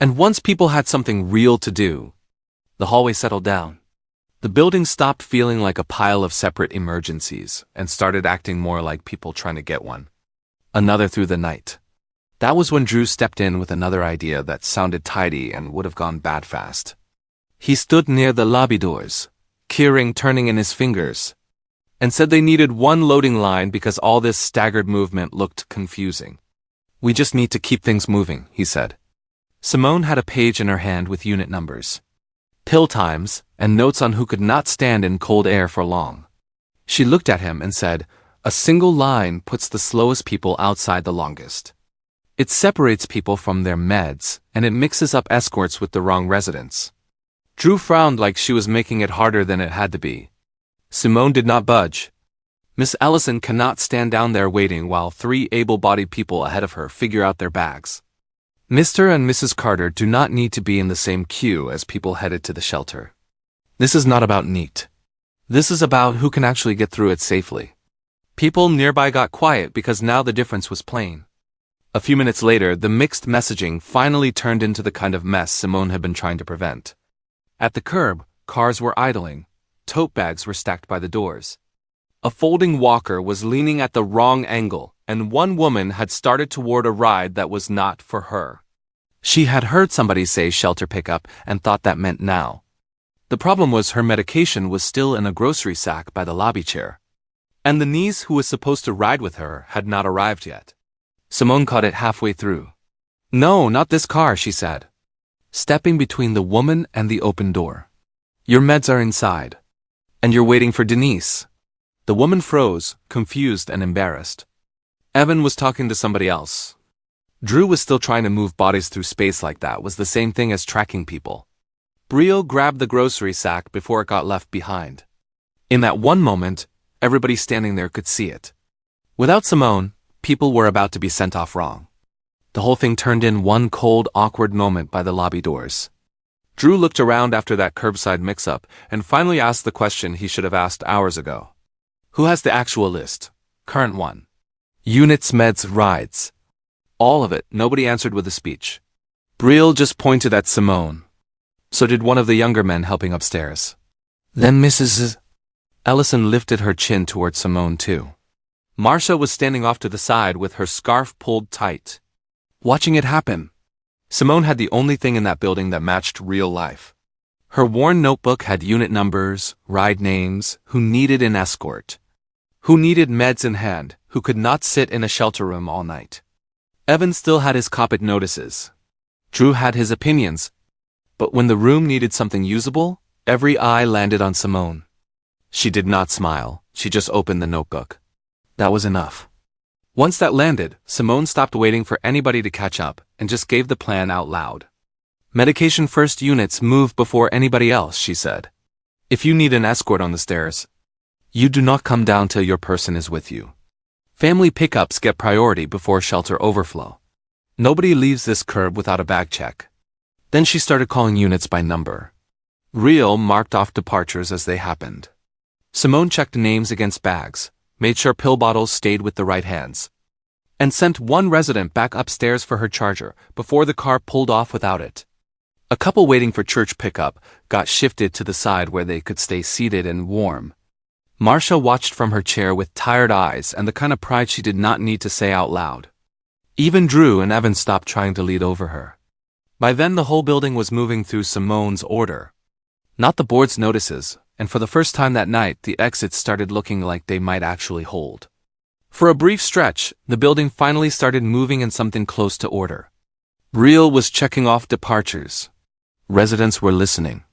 And once people had something real to do, the hallway settled down. The building stopped feeling like a pile of separate emergencies and started acting more like people trying to get one. Another through the night. That was when Drew stepped in with another idea that sounded tidy and would have gone bad fast. He stood near the lobby doors, keyring turning in his fingers, and said they needed 1 loading line because all this staggered movement looked confusing. "We just need to keep things moving," he said. Simone had a page in her hand with unit numbers, pill times, and notes on who could not stand in cold air for long. She looked at him and said, "A single line puts the slowest people outside the longest." It separates people from their meds, and it mixes up escorts with the wrong residents. Drew frowned like she was making it harder than it had to be. Simone did not budge. Miss Ellison cannot stand down there waiting while 3 able-bodied people ahead of her figure out their bags. Mr. and Mrs. Carter do not need to be in the same queue as people headed to the shelter. This is not about neat. This is about who can actually get through it safely. People nearby got quiet because now the difference was plain. A few minutes later, the mixed messaging finally turned into the kind of mess Simone had been trying to prevent. At the curb, cars were idling. Tote bags were stacked by the doors. A folding walker was leaning at the wrong angle, and one woman had started toward a ride that was not for her. She had heard somebody say shelter pickup and thought that meant now. The problem was her medication was still in a grocery sack by the lobby chair. And the niece who was supposed to ride with her had not arrived yet. Simone caught it halfway through. "No, not this car," she said, stepping between the woman and the open door. "Your meds are inside. And you're waiting for Denise." The woman froze, confused and embarrassed. Evan was talking to somebody else. Drew was still trying to move bodies through space like that was the same thing as tracking people. Brio grabbed the grocery sack before it got left behind. In that one moment, everybody standing there could see it. Without Simone, people were about to be sent off wrong. The whole thing turned in one cold, awkward moment by the lobby doors. Drew looked around after that curbside mix-up and finally asked the question he should have asked hours ago. Who has the actual list? Current one. Units, meds, rides. All of it. Nobody answered with a speech. Briel just pointed at Simone. So did one of the younger men helping upstairs. Then Mrs. Ellison lifted her chin toward Simone too. Marcia was standing off to the side with her scarf pulled tight, watching it happen. Simone had the only thing in that building that matched real life. Her worn notebook had unit numbers, ride names, who needed an escort, who needed meds in hand, who could not sit in a shelter room all night. Evan still had his cop-it notices. Drew had his opinions. But when the room needed something usable, every eye landed on Simone. She did not smile, she just opened the notebook. That was enough. Once that landed, Simone stopped waiting for anybody to catch up and just gave the plan out loud. Medication first units move before anybody else, she said. If you need an escort on the stairs, you do not come down till your person is with you. Family pickups get priority before shelter overflow. Nobody leaves this curb without a bag check. Then she started calling units by number. Real marked off departures as they happened. Simone checked names against bags, made sure pill bottles stayed with the right hands, and sent one resident back upstairs for her charger before the car pulled off without it. A couple waiting for church pickup got shifted to the side where they could stay seated and warm. Marcia watched from her chair with tired eyes and the kind of pride she did not need to say out loud. Even Drew and Evan stopped trying to lead over her. By then the whole building was moving through Simone's order, not the board's notices, and for the first time that night the exits started looking like they might actually hold. For a brief stretch, the building finally started moving in something close to order. Real was checking off departures. Residents were listening.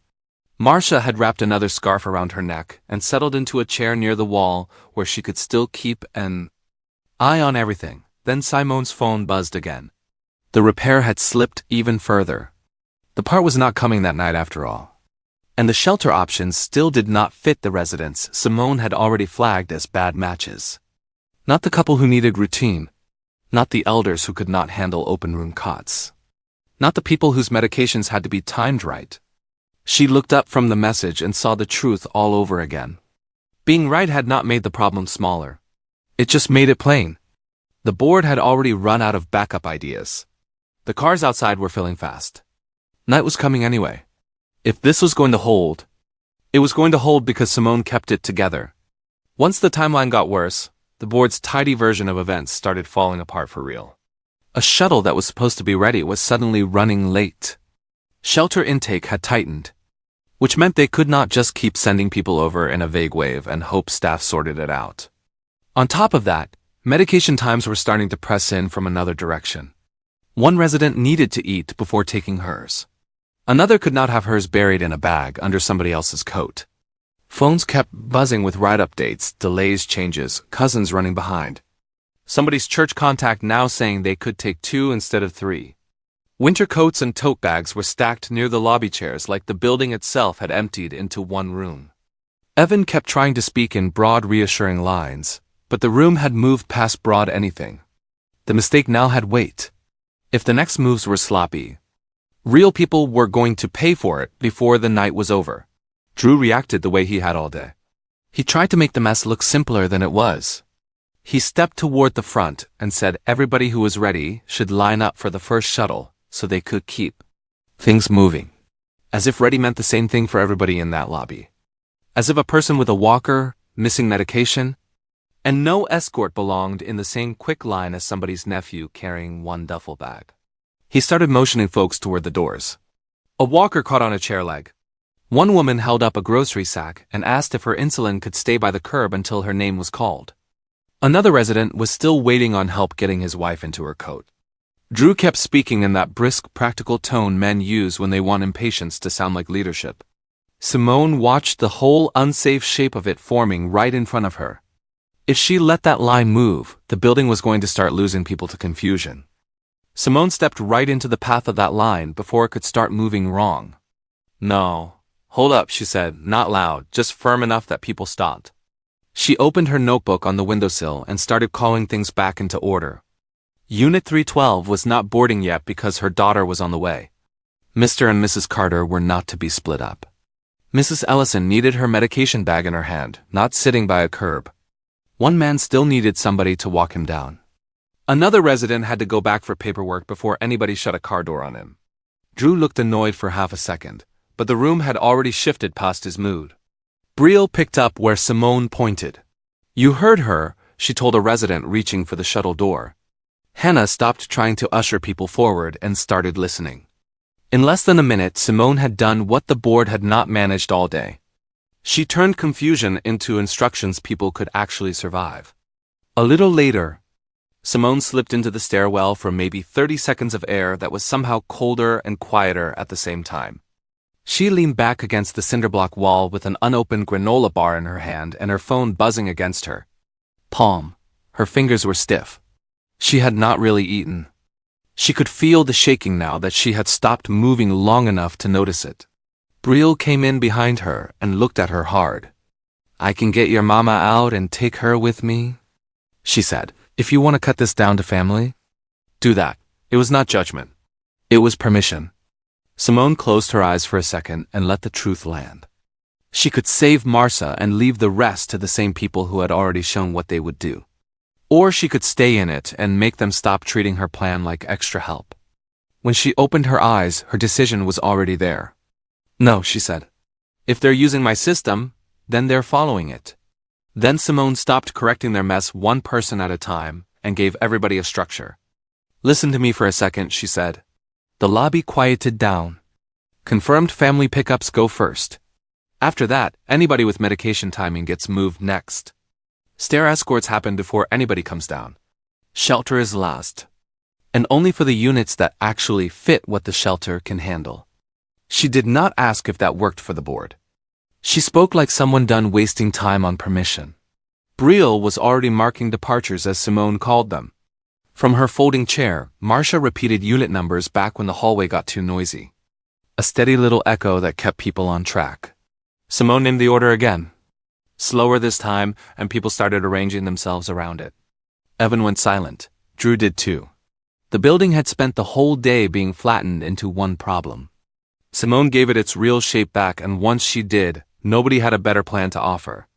Marcia had wrapped another scarf around her neck and settled into a chair near the wall where she could still keep an eye on everything. Then Simone's phone buzzed again. The repair had slipped even further. The part was not coming that night after all. And the shelter options still did not fit the residents Simone had already flagged as bad matches. Not the couple who needed routine. Not the elders who could not handle open room cots. Not the people whose medications had to be timed right. She looked up from the message and saw the truth all over again. Being right had not made the problem smaller. It just made it plain. The board had already run out of backup ideas. The cars outside were filling fast. Night was coming anyway. If this was going to hold, it was going to hold because Simone kept it together. Once the timeline got worse, the board's tidy version of events started falling apart for real. A shuttle that was supposed to be ready was suddenly running late. Shelter intake had tightened, which meant they could not just keep sending people over in a vague wave and hope staff sorted it out. On top of that, medication times were starting to press in from another direction. One resident needed to eat before taking hers. Another could not have hers buried in a bag under somebody else's coat. Phones kept buzzing with ride updates, delays, changes, cousins running behind. Somebody's church contact now saying they could take 2 instead of 3. Winter coats and tote bags were stacked near the lobby chairs like the building itself had emptied into one room. Evan kept trying to speak in broad, reassuring lines, but the room had moved past broad anything. The mistake now had weight. If the next moves were sloppy, real people were going to pay for it before the night was over. Drew reacted the way he had all day. He tried to make the mess look simpler than it was. He stepped toward the front and said everybody who was ready should line up for the first shuttle so they could keep things moving. As if ready meant the same thing for everybody in that lobby. As if a person with a walker, missing medication, and no escort belonged in the same quick line as somebody's nephew carrying one duffel bag. He started motioning folks toward the doors. A walker caught on a chair leg. One woman held up a grocery sack and asked if her insulin could stay by the curb until her name was called. Another resident was still waiting on help getting his wife into her coat. Drew kept speaking in that brisk, practical tone men use when they want impatience to sound like leadership. Simone watched the whole unsafe shape of it forming right in front of her. If she let that line move, the building was going to start losing people to confusion. Simone stepped right into the path of that line before it could start moving wrong. "No. Hold up," she said, not loud, just firm enough that people stopped. She opened her notebook on the windowsill and started calling things back into order. Unit 312 was not boarding yet because her daughter was on the way. Mr. and Mrs. Carter were not to be split up. Mrs. Ellison needed her medication bag in her hand, not sitting by a curb. One man still needed somebody to walk him down. Another resident had to go back for paperwork before anybody shut a car door on him. Drew looked annoyed for half a second, but the room had already shifted past his mood. Brielle picked up where Simone pointed. "You heard her," she told a resident reaching for the shuttle door. Hannah stopped trying to usher people forward and started listening. In less than a minute, Simone had done what the board had not managed all day. She turned confusion into instructions people could actually survive. A little later, Simone slipped into the stairwell for maybe 30 seconds of air that was somehow colder and quieter at the same time. She leaned back against the cinderblock wall with an unopened granola bar in her hand and her phone buzzing against her palm. Her fingers were stiff. She had not really eaten. She could feel the shaking now that she had stopped moving long enough to notice it. Brielle came in behind her and looked at her hard. "I can get your mama out and take her with me," she said. "If you want to cut this down to family, do that." It was not judgment. It was permission. Simone closed her eyes for a second and let the truth land. She could save Marcia and leave the rest to the same people who had already shown what they would do. Or she could stay in it and make them stop treating her plan like extra help. When she opened her eyes, her decision was already there. "No," she said. "If they're using my system, then they're following it." Then Simone stopped correcting their mess one person at a time and gave everybody a structure. "Listen to me for a second," she said. The lobby quieted down. Confirmed family pickups go first. After that, anybody with medication timing gets moved next. Stair escorts happen before anybody comes down. Shelter is last. And only for the units that actually fit what the shelter can handle. She did not ask if that worked for the board. She spoke like someone done wasting time on permission. Brielle was already marking departures as Simone called them. From her folding chair, Marcia repeated unit numbers back when the hallway got too noisy. A steady little echo that kept people on track. Simone named the order again. Slower this time, and people started arranging themselves around it. Evan went silent. Drew did too. The building had spent the whole day being flattened into one problem. Simone gave it its real shape back, and once she did, nobody had a better plan to offer.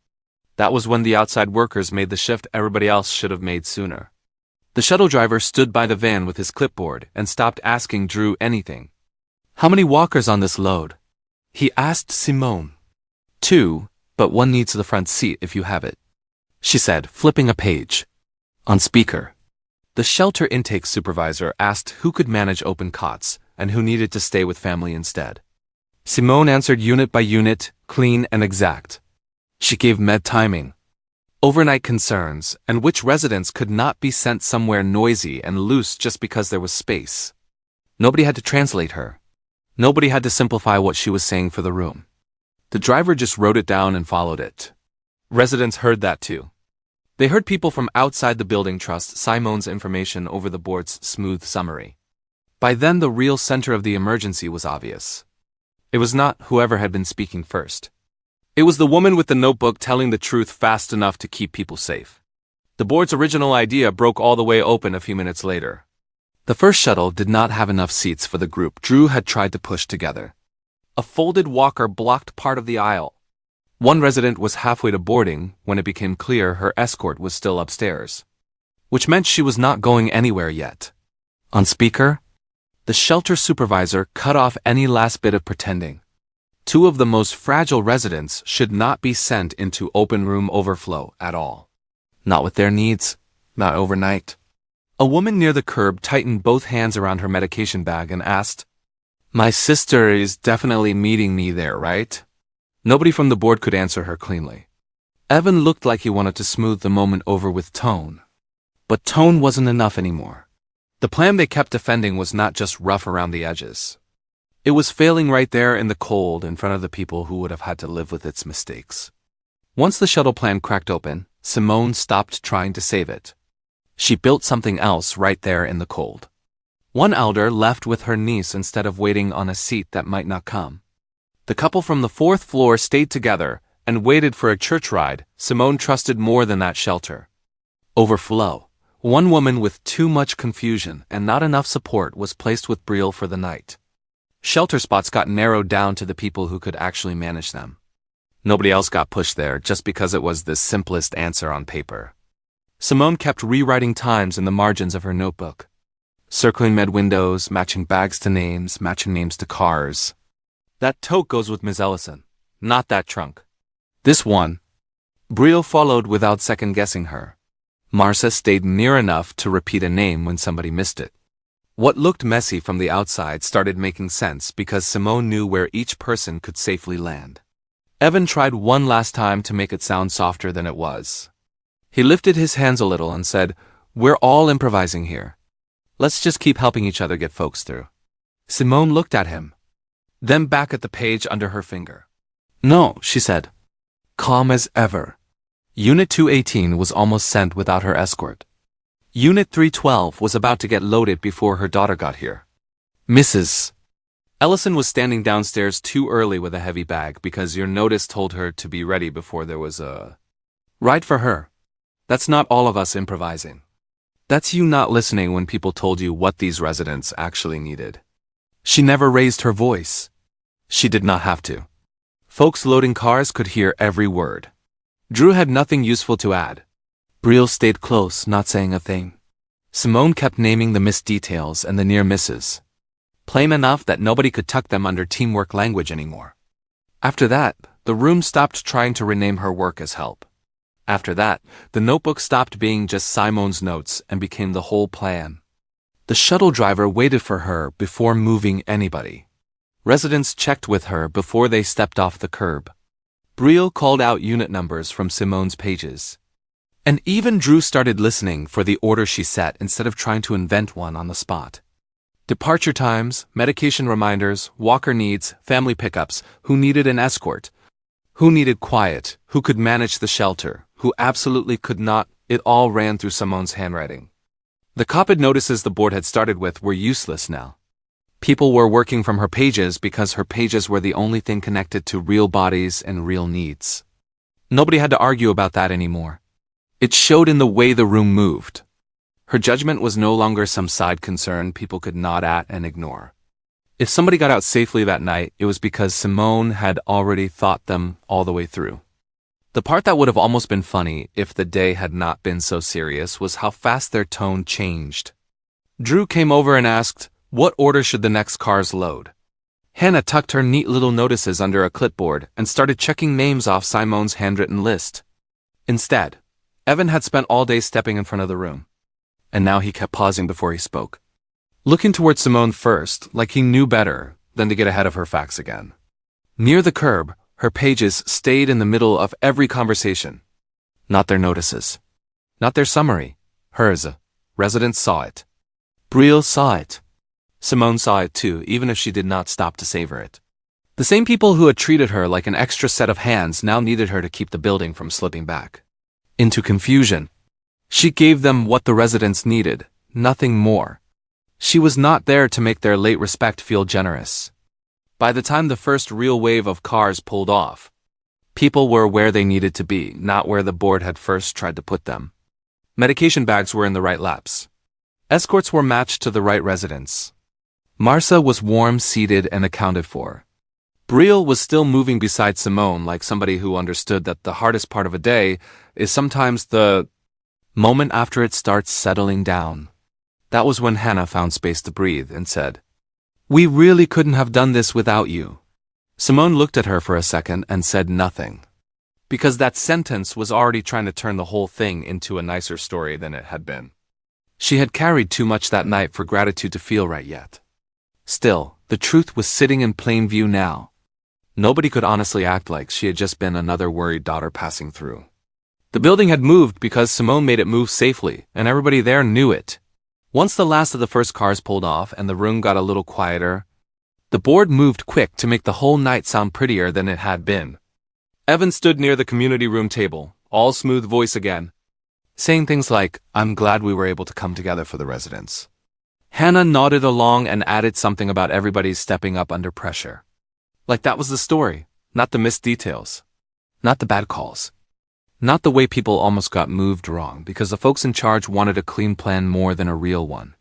That was when the outside workers made the shift everybody else should have made sooner. The shuttle driver stood by the van with his clipboard and stopped asking Drew anything. "How many walkers on this load?" he asked Simone. "2. But one needs the front seat if you have it," she said, flipping a page. On speaker. The shelter intake supervisor asked who could manage open cots and who needed to stay with family instead. Simone answered unit by unit, clean and exact. She gave med timing, overnight concerns, and which residents could not be sent somewhere noisy and loose just because there was space. Nobody had to translate her. Nobody had to simplify what she was saying for the room. The driver just wrote it down and followed it. Residents heard that too. They heard people from outside the building trust Simone's information over the board's smooth summary. By then the real center of the emergency was obvious. It was not whoever had been speaking first. It was the woman with the notebook telling the truth fast enough to keep people safe. The board's original idea broke all the way open a few minutes later. The first shuttle did not have enough seats for the group Drew had tried to push together. A folded walker blocked part of the aisle. One resident was halfway to boarding when it became clear her escort was still upstairs, which meant she was not going anywhere yet. On speaker, the shelter supervisor cut off any last bit of pretending. Two of the most fragile residents should not be sent into open room overflow at all. Not with their needs, not overnight. A woman near the curb tightened both hands around her medication bag and asked, "My sister is definitely meeting me there, right?" Nobody from the board could answer her cleanly. Evan looked like he wanted to smooth the moment over with tone. But tone wasn't enough anymore. The plan they kept defending was not just rough around the edges. It was failing right there in the cold in front of the people who would have had to live with its mistakes. Once the shuttle plan cracked open, Simone stopped trying to save it. She built something else right there in the cold. One elder left with her niece instead of waiting on a seat that might not come. The couple from the fourth floor stayed together and waited for a church ride Simone trusted more than that shelter. Overflow. One woman with too much confusion and not enough support was placed with Brielle for the night. Shelter spots got narrowed down to the people who could actually manage them. Nobody else got pushed there just because it was the simplest answer on paper. Simone kept rewriting times in the margins of her notebook, circling med windows, matching bags to names, matching names to cars. That tote goes with Ms. Ellison, not that trunk. This one. Brielle followed without second-guessing her. Marcia stayed near enough to repeat a name when somebody missed it. What looked messy from the outside started making sense because Simone knew where each person could safely land. Evan tried one last time to make it sound softer than it was. He lifted his hands a little and said, "We're all improvising here. Let's just keep helping each other get folks through." Simone looked at him, then back at the page under her finger. "No," she said, calm as ever. Unit 218 was almost sent without her escort. Unit 312 was about to get loaded before her daughter got here. Mrs. Ellison was standing downstairs too early with a heavy bag because your notice told her to be ready before there was a ride for her. That's not all of us improvising. That's you not listening when people told you what these residents actually needed. She never raised her voice. She did not have to. Folks loading cars could hear every word. Drew had nothing useful to add. Brielle stayed close, not saying a thing. Simone kept naming the missed details and the near misses. Plain enough that nobody could tuck them under teamwork language anymore. After that, the room stopped trying to rename her work as help. After that, the notebook stopped being just Simone's notes and became the whole plan. The shuttle driver waited for her before moving anybody. Residents checked with her before they stepped off the curb. Brielle called out unit numbers from Simone's pages. And even Drew started listening for the order she set instead of trying to invent one on the spot. Departure times, medication reminders, walker needs, family pickups, who needed an escort, who needed quiet, who could manage the shelter, who absolutely could not, it all ran through Simone's handwriting. The copied notices the board had started with were useless now. People were working from her pages because her pages were the only thing connected to real bodies and real needs. Nobody had to argue about that anymore. It showed in the way the room moved. Her judgment was no longer some side concern people could nod at and ignore. If somebody got out safely that night, it was because Simone had already thought them all the way through. The part that would have almost been funny if the day had not been so serious was how fast their tone changed. Drew came over and asked, what order should the next cars load? Hannah tucked her neat little notices under a clipboard and started checking names off Simone's handwritten list. Instead, Evan had spent all day stepping in front of the room. And now he kept pausing before he spoke, looking toward Simone first, like he knew better than to get ahead of her facts again. Near the curb, her pages stayed in the middle of every conversation. Not their notices. Not their summary. Hers. Residents saw it. Brielle saw it. Simone saw it too, even if she did not stop to savor it. The same people who had treated her like an extra set of hands now needed her to keep the building from slipping back into confusion. She gave them what the residents needed, nothing more. She was not there to make their late respect feel generous. By the time the first real wave of cars pulled off, people were where they needed to be, not where the board had first tried to put them. Medication bags were in the right laps. Escorts were matched to the right residents. Marcia was warm, seated, and accounted for. Brielle was still moving beside Simone like somebody who understood that the hardest part of a day is sometimes the moment after it starts settling down. That was when Hannah found space to breathe and said, "We really couldn't have done this without you." Simone looked at her for a second and said nothing. Because that sentence was already trying to turn the whole thing into a nicer story than it had been. She had carried too much that night for gratitude to feel right yet. Still, the truth was sitting in plain view now. Nobody could honestly act like she had just been another worried daughter passing through. The building had moved because Simone made it move safely, and everybody there knew it. Once the last of the first cars pulled off and the room got a little quieter, the board moved quick to make the whole night sound prettier than it had been. Evan stood near the community room table, all smooth voice again, saying things like, "I'm glad we were able to come together for the residents." Hannah nodded along and added something about everybody stepping up under pressure. Like that was the story, not the missed details. Not the bad calls. Not the way people almost got moved wrong because the folks in charge wanted a clean plan more than a real one.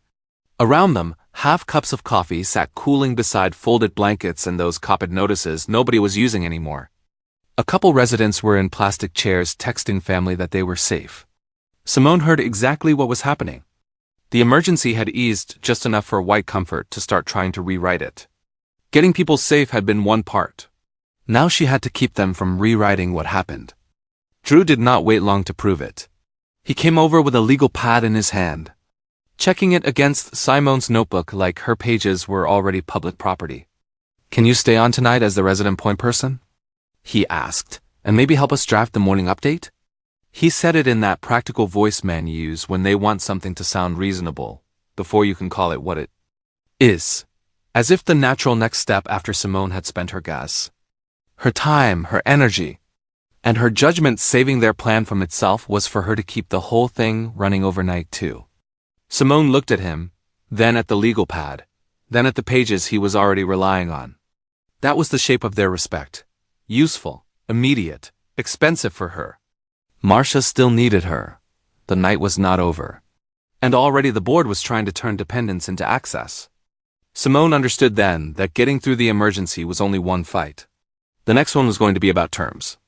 Around them, half cups of coffee sat cooling beside folded blankets and those copied notices nobody was using anymore. A couple residents were in plastic chairs texting family that they were safe. Simone heard exactly what was happening. The emergency had eased just enough for white comfort to start trying to rewrite it. Getting people safe had been one part. Now she had to keep them from rewriting what happened. Drew did not wait long to prove it. He came over with a legal pad in his hand, checking it against Simone's notebook like her pages were already public property. "Can you stay on tonight as the resident point person?" he asked, "and maybe help us draft the morning update?" He said it in that practical voice men use when they want something to sound reasonable, before you can call it what it is. As if the natural next step after Simone had spent her gas, her time, her energy, and her judgment saving their plan from itself was for her to keep the whole thing running overnight too. Simone looked at him, then at the legal pad, then at the pages he was already relying on. That was the shape of their respect. Useful, immediate, expensive for her. Marcia still needed her. The night was not over. And already the board was trying to turn dependence into access. Simone understood then that getting through the emergency was only one fight. The next one was going to be about terms.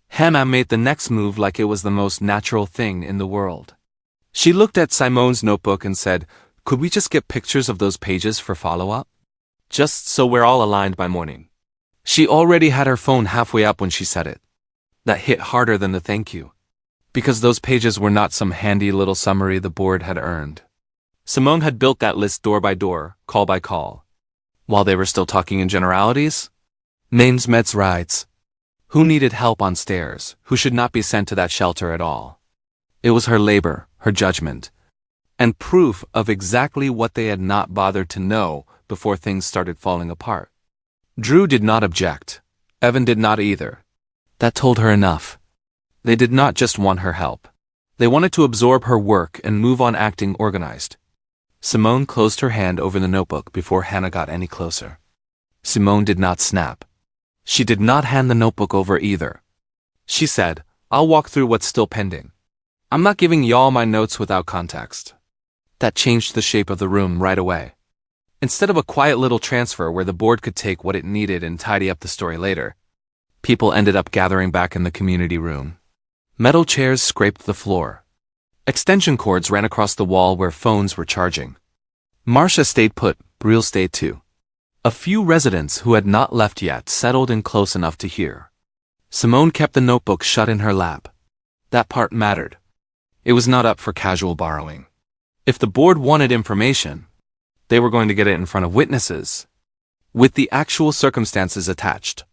Hannah made the next move like it was the most natural thing in the world. She looked at Simone's notebook and said, "Could we just get pictures of those pages for follow-up? Just so we're all aligned by morning." She already had her phone halfway up when she said it. That hit harder than the thank you. Because those pages were not some handy little summary the board had earned. Simone had built that list door by door, call by call. While they were still talking in generalities? Names, meds, rides. Who needed help on stairs, who should not be sent to that shelter at all. It was her labor, her judgment, and proof of exactly what they had not bothered to know before things started falling apart. Drew did not object. Evan did not either. That told her enough. They did not just want her help. They wanted to absorb her work and move on acting organized. Simone closed her hand over the notebook before Hannah got any closer. Simone did not snap. She did not hand the notebook over either. She said, "I'll walk through what's still pending. I'm not giving y'all my notes without context." That changed the shape of the room right away. Instead of a quiet little transfer where the board could take what it needed and tidy up the story later, people ended up gathering back in the community room. Metal chairs scraped the floor. Extension cords ran across the wall where phones were charging. Marcia stayed put, Brielle stayed too. A few residents who had not left yet settled in close enough to hear. Simone kept the notebook shut in her lap. That part mattered. It was not up for casual borrowing. If the board wanted information, they were going to get it in front of witnesses, with the actual circumstances attached.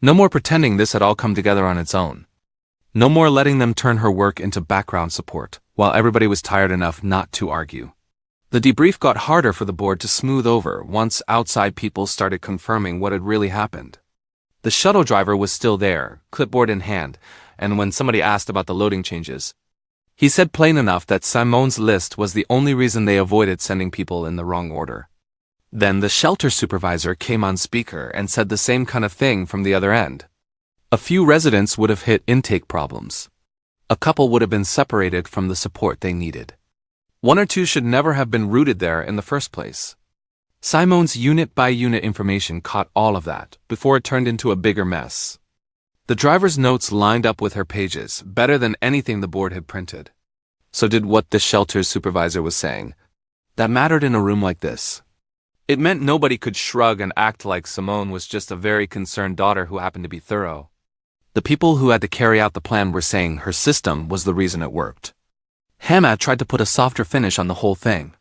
No more pretending this had all come together on its own. No more letting them turn her work into background support, while everybody was tired enough not to argue. The debrief got harder for the board to smooth over once outside people started confirming what had really happened. The shuttle driver was still there, clipboard in hand, and when somebody asked about the loading changes, He said plain enough that Simone's list was the only reason they avoided sending people in the wrong order. Then the shelter supervisor came on speaker and said the same kind of thing from the other end. A few residents would have hit intake problems. A couple would have been separated from the support they needed. One or two should never have been rooted there in the first place. Simone's unit-by-unit information caught all of that before it turned into a bigger mess. The driver's notes lined up with her pages, better than anything the board had printed. So did what the shelter's supervisor was saying. That mattered in a room like this. It meant nobody could shrug and act like Simone was just a very concerned daughter who happened to be thorough. The people who had to carry out the plan were saying her system was the reason it worked. Hannah tried to put a softer finish on the whole thing.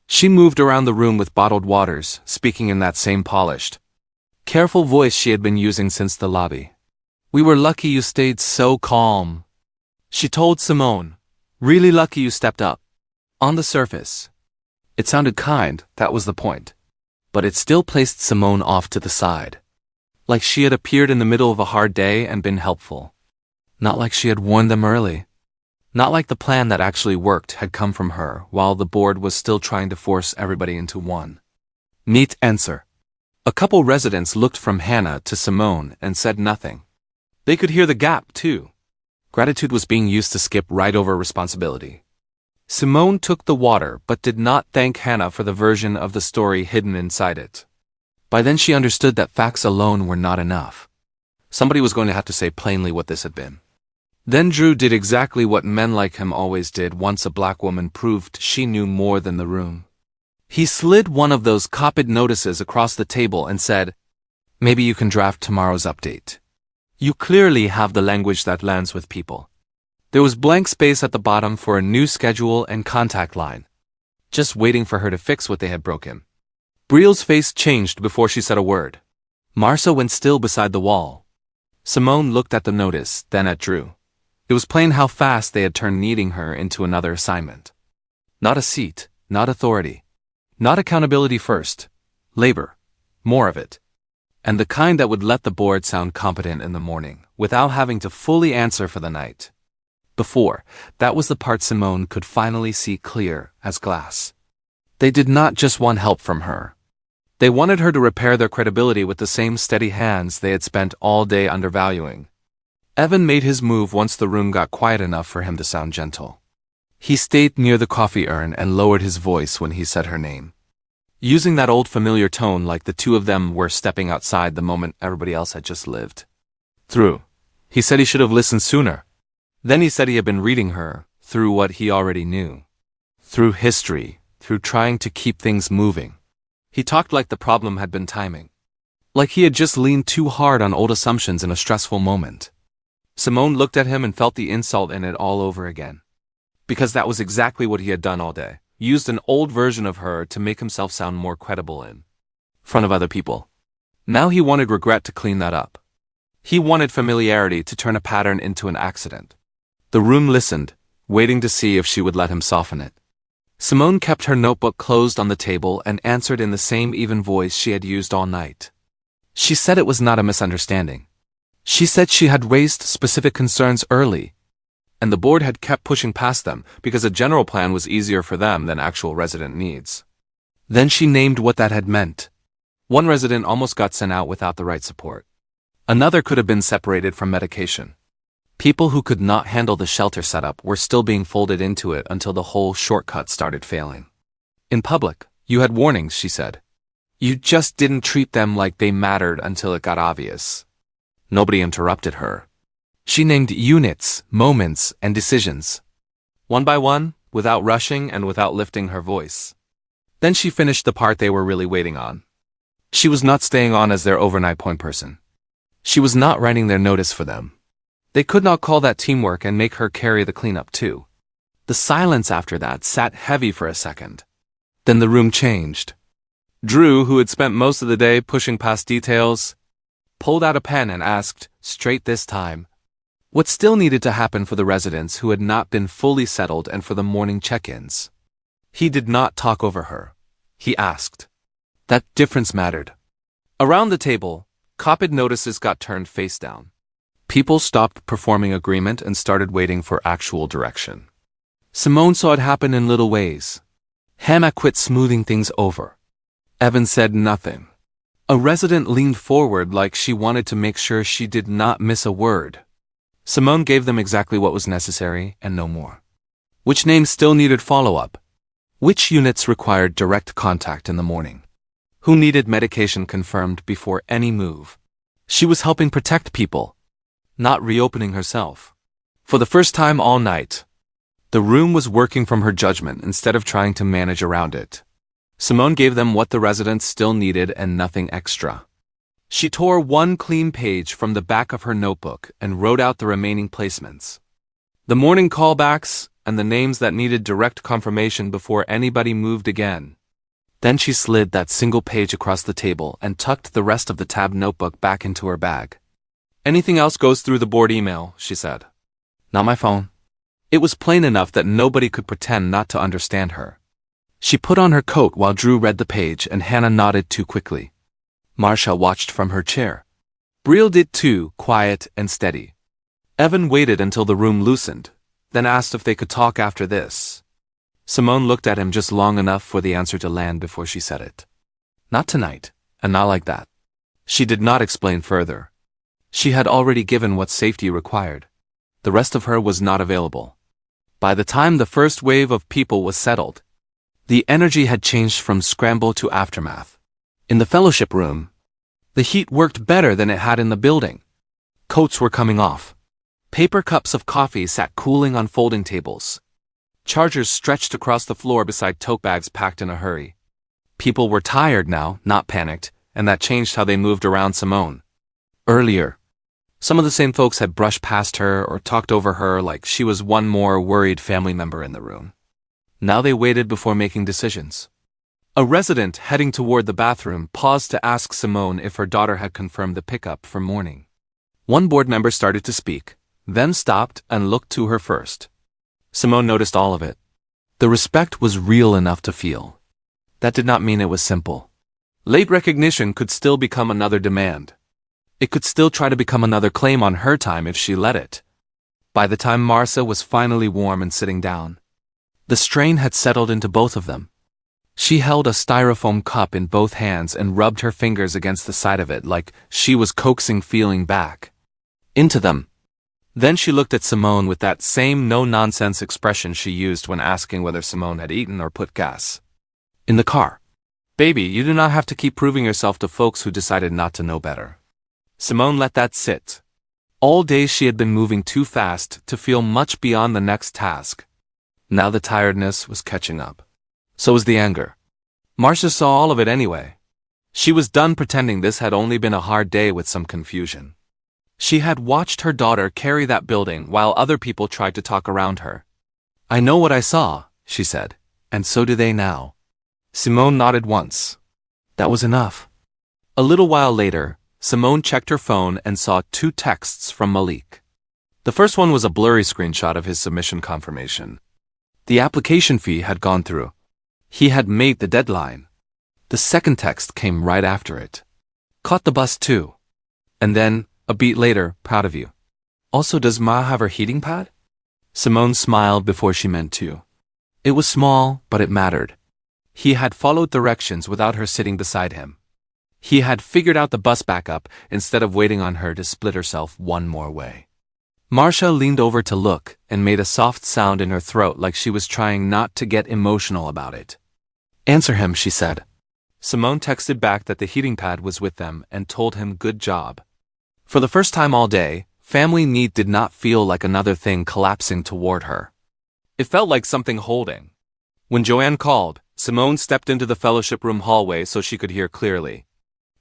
She moved around the room with bottled waters, speaking in that same polished, careful voice she had been using since the lobby. "We were lucky you stayed so calm," she told Simone. "Really lucky you stepped up." On the surface, it sounded kind, that was the point. But it still placed Simone off to the side. Like she had appeared in the middle of a hard day and been helpful. Not like she had warned them early. Not like the plan that actually worked had come from her while the board was still trying to force everybody into one neat answer. A couple residents looked from Hannah to Simone and said nothing. They could hear the gap, too. Gratitude was being used to skip right over responsibility. Simone took the water but did not thank Hannah for the version of the story hidden inside it. By then she understood that facts alone were not enough. Somebody was going to have to say plainly what this had been. Then Drew did exactly what men like him always did once a black woman proved she knew more than the room. He slid one of those copied notices across the table and said, "Maybe you can draft tomorrow's update. You clearly have the language that lands with people." There was blank space at the bottom for a new schedule and contact line, just waiting for her to fix what they had broken. Brielle's face changed before she said a word. Marcia went still beside the wall. Simone looked at the notice, then at Drew. It was plain how fast they had turned needing her into another assignment. Not a seat, not authority, not accountability first. Labor. More of it. And the kind that would let the board sound competent in the morning, without having to fully answer for the night. Before, that was the part Simone could finally see clear as glass. They did not just want help from her. They wanted her to repair their credibility with the same steady hands they had spent all day undervaluing. Evan made his move once the room got quiet enough for him to sound gentle. He stayed near the coffee urn and lowered his voice when he said her name, using that old familiar tone like the two of them were stepping outside the moment everybody else had just lived. Through. He said he should have listened sooner. Then he said he had been reading her, through what he already knew. Through history, through trying to keep things moving. He talked like the problem had been timing. Like he had just leaned too hard on old assumptions in a stressful moment. Simone looked at him and felt the insult in it all over again. Because that was exactly what he had done all day. Used an old version of her to make himself sound more credible in front of other people. Now he wanted regret to clean that up. He wanted familiarity to turn a pattern into an accident. The room listened, waiting to see if she would let him soften it. Simone kept her notebook closed on the table and answered in the same even voice she had used all night. She said it was not a misunderstanding. She said she had raised specific concerns early, and the board had kept pushing past them because a general plan was easier for them than actual resident needs. Then she named what that had meant. One resident almost got sent out without the right support. Another could have been separated from medication. People who could not handle the shelter setup were still being folded into it until the whole shortcut started failing. In public, you had warnings, she said. You just didn't treat them like they mattered until it got obvious. Nobody interrupted her. She named units, moments, and decisions. One by one, without rushing and without lifting her voice. Then she finished the part they were really waiting on. She was not staying on as their overnight point person. She was not writing their notice for them. They could not call that teamwork and make her carry the cleanup too. The silence after that sat heavy for a second. Then the room changed. Drew, who had spent most of the day pushing past details, pulled out a pen and asked, straight this time, what still needed to happen for the residents who had not been fully settled and for the morning check-ins. He did not talk over her. He asked. That difference mattered. Around the table, copied notices got turned face down. People stopped performing agreement and started waiting for actual direction. Simone saw it happen in little ways. Hannah quit smoothing things over. Evan said nothing. A resident leaned forward like she wanted to make sure she did not miss a word. Simone gave them exactly what was necessary and no more. Which names still needed follow-up? Which units required direct contact in the morning? Who needed medication confirmed before any move? She was helping protect people, not reopening herself. For the first time all night, the room was working from her judgment instead of trying to manage around it. Simone gave them what the residents still needed and nothing extra. She tore one clean page from the back of her notebook and wrote out the remaining placements. The morning callbacks and the names that needed direct confirmation before anybody moved again. Then she slid that single page across the table and tucked the rest of the tab notebook back into her bag. Anything else goes through the board email, she said. Not my phone. It was plain enough that nobody could pretend not to understand her. She put on her coat while Drew read the page and Hannah nodded too quickly. Marcia watched from her chair. Brielle did too, quiet and steady. Evan waited until the room loosened, then asked if they could talk after this. Simone looked at him just long enough for the answer to land before she said it. Not tonight, and not like that. She did not explain further. She had already given what safety required. The rest of her was not available. By the time the first wave of people was settled, the energy had changed from scramble to aftermath. In the fellowship room, the heat worked better than it had in the building. Coats were coming off. Paper cups of coffee sat cooling on folding tables. Chargers stretched across the floor beside tote bags packed in a hurry. People were tired now, not panicked, and that changed how they moved around Simone. Earlier, some of the same folks had brushed past her or talked over her like she was one more worried family member in the room. Now they waited before making decisions. A resident heading toward the bathroom paused to ask Simone if her daughter had confirmed the pickup for morning. One board member started to speak, then stopped and looked to her first. Simone noticed all of it. The respect was real enough to feel. That did not mean it was simple. Late recognition could still become another demand. It could still try to become another claim on her time if she let it. By the time Marcia was finally warm and sitting down, the strain had settled into both of them. She held a styrofoam cup in both hands and rubbed her fingers against the side of it like she was coaxing feeling back into them. Then she looked at Simone with that same no-nonsense expression she used when asking whether Simone had eaten or put gas in the car. Baby, you do not have to keep proving yourself to folks who decided not to know better. Simone let that sit. All day she had been moving too fast to feel much beyond the next task. Now the tiredness was catching up. So was the anger. Marcia saw all of it anyway. She was done pretending this had only been a hard day with some confusion. She had watched her daughter carry that building while other people tried to talk around her. I know what I saw, she said, and so do they now. Simone nodded once. That was enough. A little while later, Simone checked her phone and saw 2 texts from Malik. The first one was a blurry screenshot of his submission confirmation. The application fee had gone through. He had made the deadline. The second text came right after it. Caught the bus too. And then, a beat later, proud of you. Also, does Ma have her heating pad? Simone smiled before she meant to. It was small, but it mattered. He had followed directions without her sitting beside him. He had figured out the bus backup instead of waiting on her to split herself one more way. Marcia leaned over to look and made a soft sound in her throat like she was trying not to get emotional about it. Answer him, she said. Simone texted back that the heating pad was with them and told him good job. For the first time all day, family need did not feel like another thing collapsing toward her. It felt like something holding. When Joanne called, Simone stepped into the fellowship room hallway so she could hear clearly.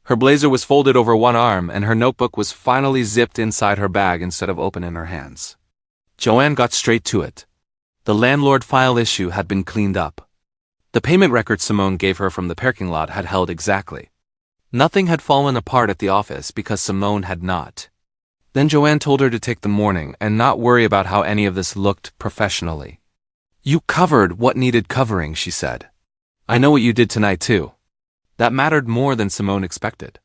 Her blazer was folded over one arm and her notebook was finally zipped inside her bag instead of open in her hands. Joanne got straight to it. The landlord file issue had been cleaned up. The payment record Simone gave her from the parking lot had held exactly. Nothing had fallen apart at the office because Simone had not. Then Joanne told her to take the morning and not worry about how any of this looked professionally. You covered what needed covering, she said. I know what you did tonight too. That mattered more than Simone expected.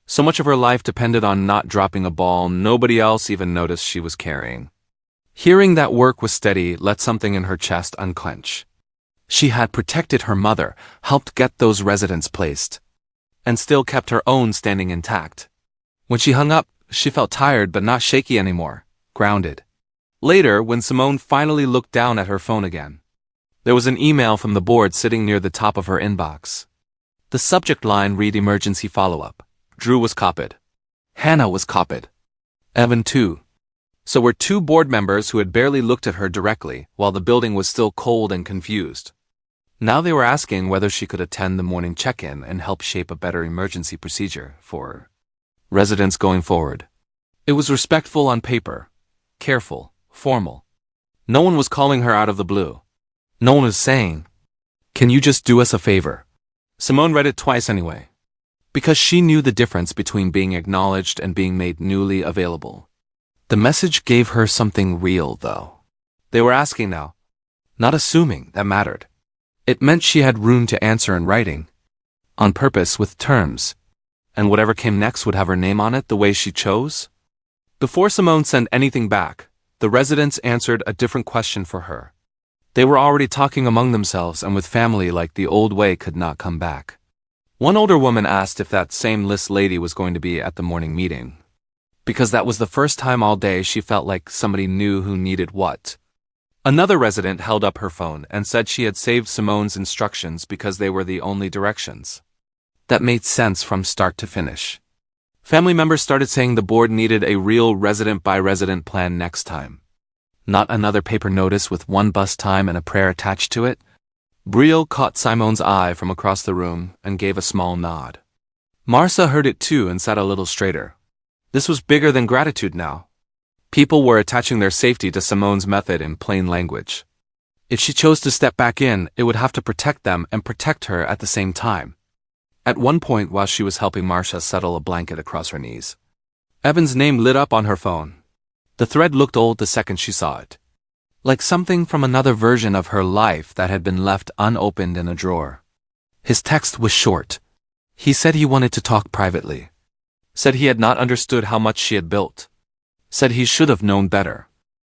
So much of her life depended on not dropping a ball nobody else even noticed she was carrying. Hearing that work was steady let something in her chest unclench. She had protected her mother, helped get those residents placed, and still kept her own standing intact. When she hung up, she felt tired but not shaky anymore, grounded. Later, when Simone finally looked down at her phone again, there was an email from the board sitting near the top of her inbox. The subject line read emergency follow-up. Drew was copied. Hannah was copied. Evan too. So were two board members who had barely looked at her directly while the building was still cold and confused. Now they were asking whether she could attend the morning check-in and help shape a better emergency procedure for residents going forward. It was respectful on paper, careful, formal. No one was calling her out of the blue. No one was saying, "Can you just do us a favor?" Simone read it twice anyway, because she knew the difference between being acknowledged and being made newly available. The message gave her something real, though. They were asking now, not assuming that mattered. It meant she had room to answer in writing, on purpose with terms, and whatever came next would have her name on it the way she chose. Before Simone sent anything back, the residents answered a different question for her. They were already talking among themselves and with family like the old way could not come back. One older woman asked if that same list lady was going to be at the morning meeting, because that was the first time all day she felt like somebody knew who needed what. Another resident held up her phone and said she had saved Simone's instructions because they were the only directions. That made sense from start to finish. Family members started saying the board needed a real resident-by-resident plan next time. Not another paper notice with one bus time and a prayer attached to it. Brielle caught Simone's eye from across the room and gave a small nod. Marcia heard it too and sat a little straighter. This was bigger than gratitude now. People were attaching their safety to Simone's method in plain language. If she chose to step back in, it would have to protect them and protect her at the same time. At one point while she was helping Marcia settle a blanket across her knees, Evan's name lit up on her phone. The thread looked old the second she saw it. Like something from another version of her life that had been left unopened in a drawer. His text was short. He said he wanted to talk privately. Said he had not understood how much she had built. Said he should have known better.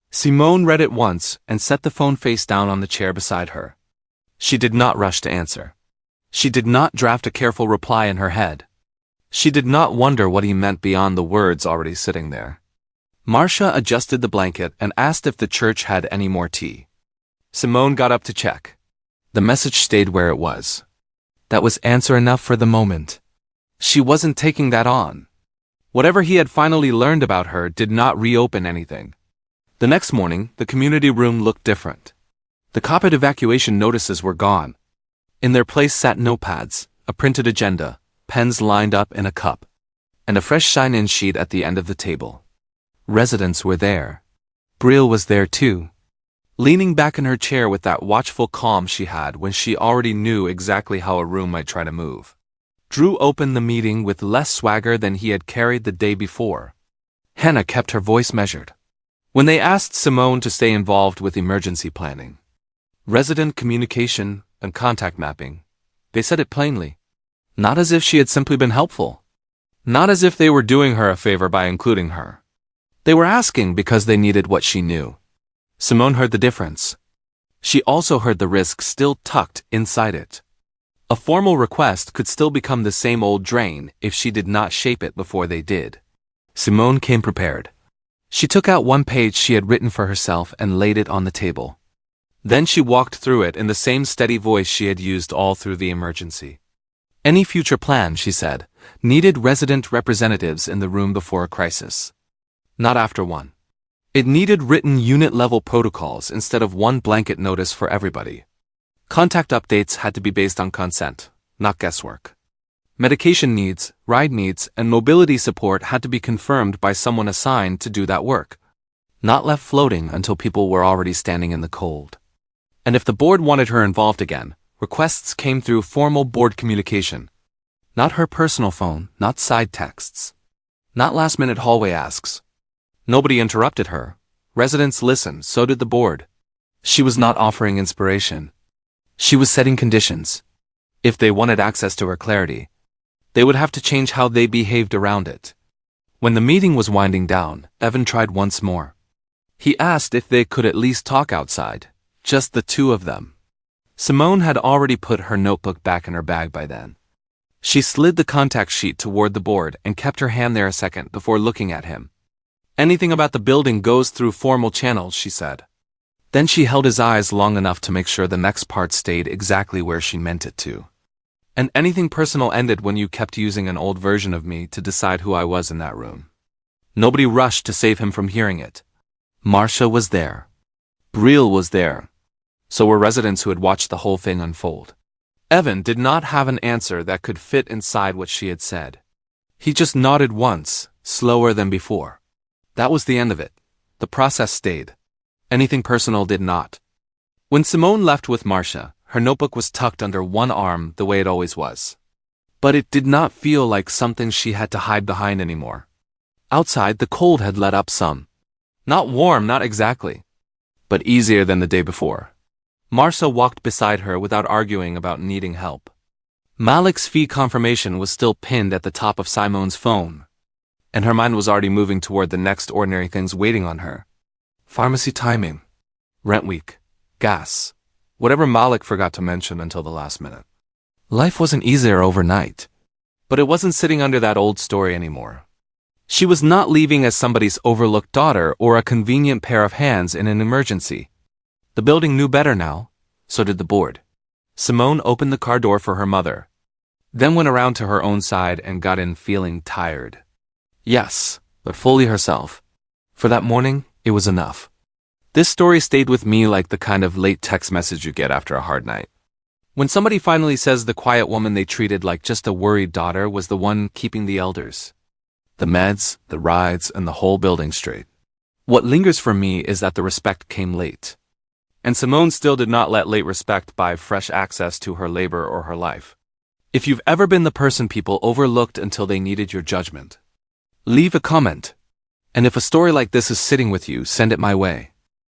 Simone read it once and set the phone face down on the chair beside her. She did not rush to answer. She did not draft a careful reply in her head. She did not wonder what he meant beyond the words already sitting there. Marcia adjusted the blanket and asked if the church had any more tea. Simone got up to check. The message stayed where it was. That was answer enough for the moment. She wasn't taking that on. Whatever he had finally learned about her did not reopen anything. The next morning, the community room looked different. The copied evacuation notices were gone. In their place sat notepads, a printed agenda, pens lined up in a cup, and a fresh sign-in sheet at the end of the table. Residents were there. Brielle was there too, leaning back in her chair with that watchful calm she had when she already knew exactly how a room might try to move. Drew opened the meeting with less swagger than he had carried the day before. Hannah kept her voice measured. When they asked Simone to stay involved with emergency planning, resident communication, and contact mapping, they said it plainly. Not as if she had simply been helpful. Not as if they were doing her a favor by including her. They were asking because they needed what she knew. Simone heard the difference. She also heard the risk still tucked inside it. A formal request could still become the same old drain if she did not shape it before they did. Simone came prepared. She took out one page she had written for herself and laid it on the table. Then she walked through it in the same steady voice she had used all through the emergency. Any future plan, she said, needed resident representatives in the room before a crisis. Not after one. It needed written unit-level protocols instead of one blanket notice for everybody. Contact updates had to be based on consent, not guesswork. Medication needs, ride needs, and mobility support had to be confirmed by someone assigned to do that work, not left floating until people were already standing in the cold. And if the board wanted her involved again, requests came through formal board communication. Not her personal phone, not side texts. Not last-minute hallway asks. Nobody interrupted her. Residents listened, so did the board. She was not offering inspiration. She was setting conditions. If they wanted access to her clarity, they would have to change how they behaved around it. When the meeting was winding down, Evan tried once more. He asked if they could at least talk outside, just the two of them. Simone had already put her notebook back in her bag by then. She slid the contact sheet toward the board and kept her hand there a second before looking at him. Anything about the building goes through formal channels, she said. Then she held his eyes long enough to make sure the next part stayed exactly where she meant it to. And anything personal ended when you kept using an old version of me to decide who I was in that room. Nobody rushed to save him from hearing it. Marcia was there. Brielle was there. So were residents who had watched the whole thing unfold. Evan did not have an answer that could fit inside what she had said. He just nodded once, slower than before. That was the end of it. The process stayed. Anything personal did not. When Simone left with Marcia, her notebook was tucked under one arm the way it always was. But it did not feel like something she had to hide behind anymore. Outside, the cold had let up some. Not warm, not exactly, but easier than the day before. Marcia walked beside her without arguing about needing help. Malik's fee confirmation was still pinned at the top of Simone's phone, and her mind was already moving toward the next ordinary things waiting on her. Pharmacy timing, rent week, gas, whatever Malik forgot to mention until the last minute. Life wasn't easier overnight, but it wasn't sitting under that old story anymore. She was not leaving as somebody's overlooked daughter or a convenient pair of hands in an emergency. The building knew better now, so did the board. Simone opened the car door for her mother, then went around to her own side and got in feeling tired. Yes, but fully herself. For that morning, it was enough. This story stayed with me like the kind of late text message you get after a hard night. When somebody finally says the quiet woman they treated like just a worried daughter was the one keeping the elders, the meds, the rides, and the whole building straight. What lingers for me is that the respect came late. And Simone still did not let late respect buy fresh access to her labor or her life. If you've ever been the person people overlooked until they needed your judgment, leave a comment. And if a story like this is sitting with you, send it my way.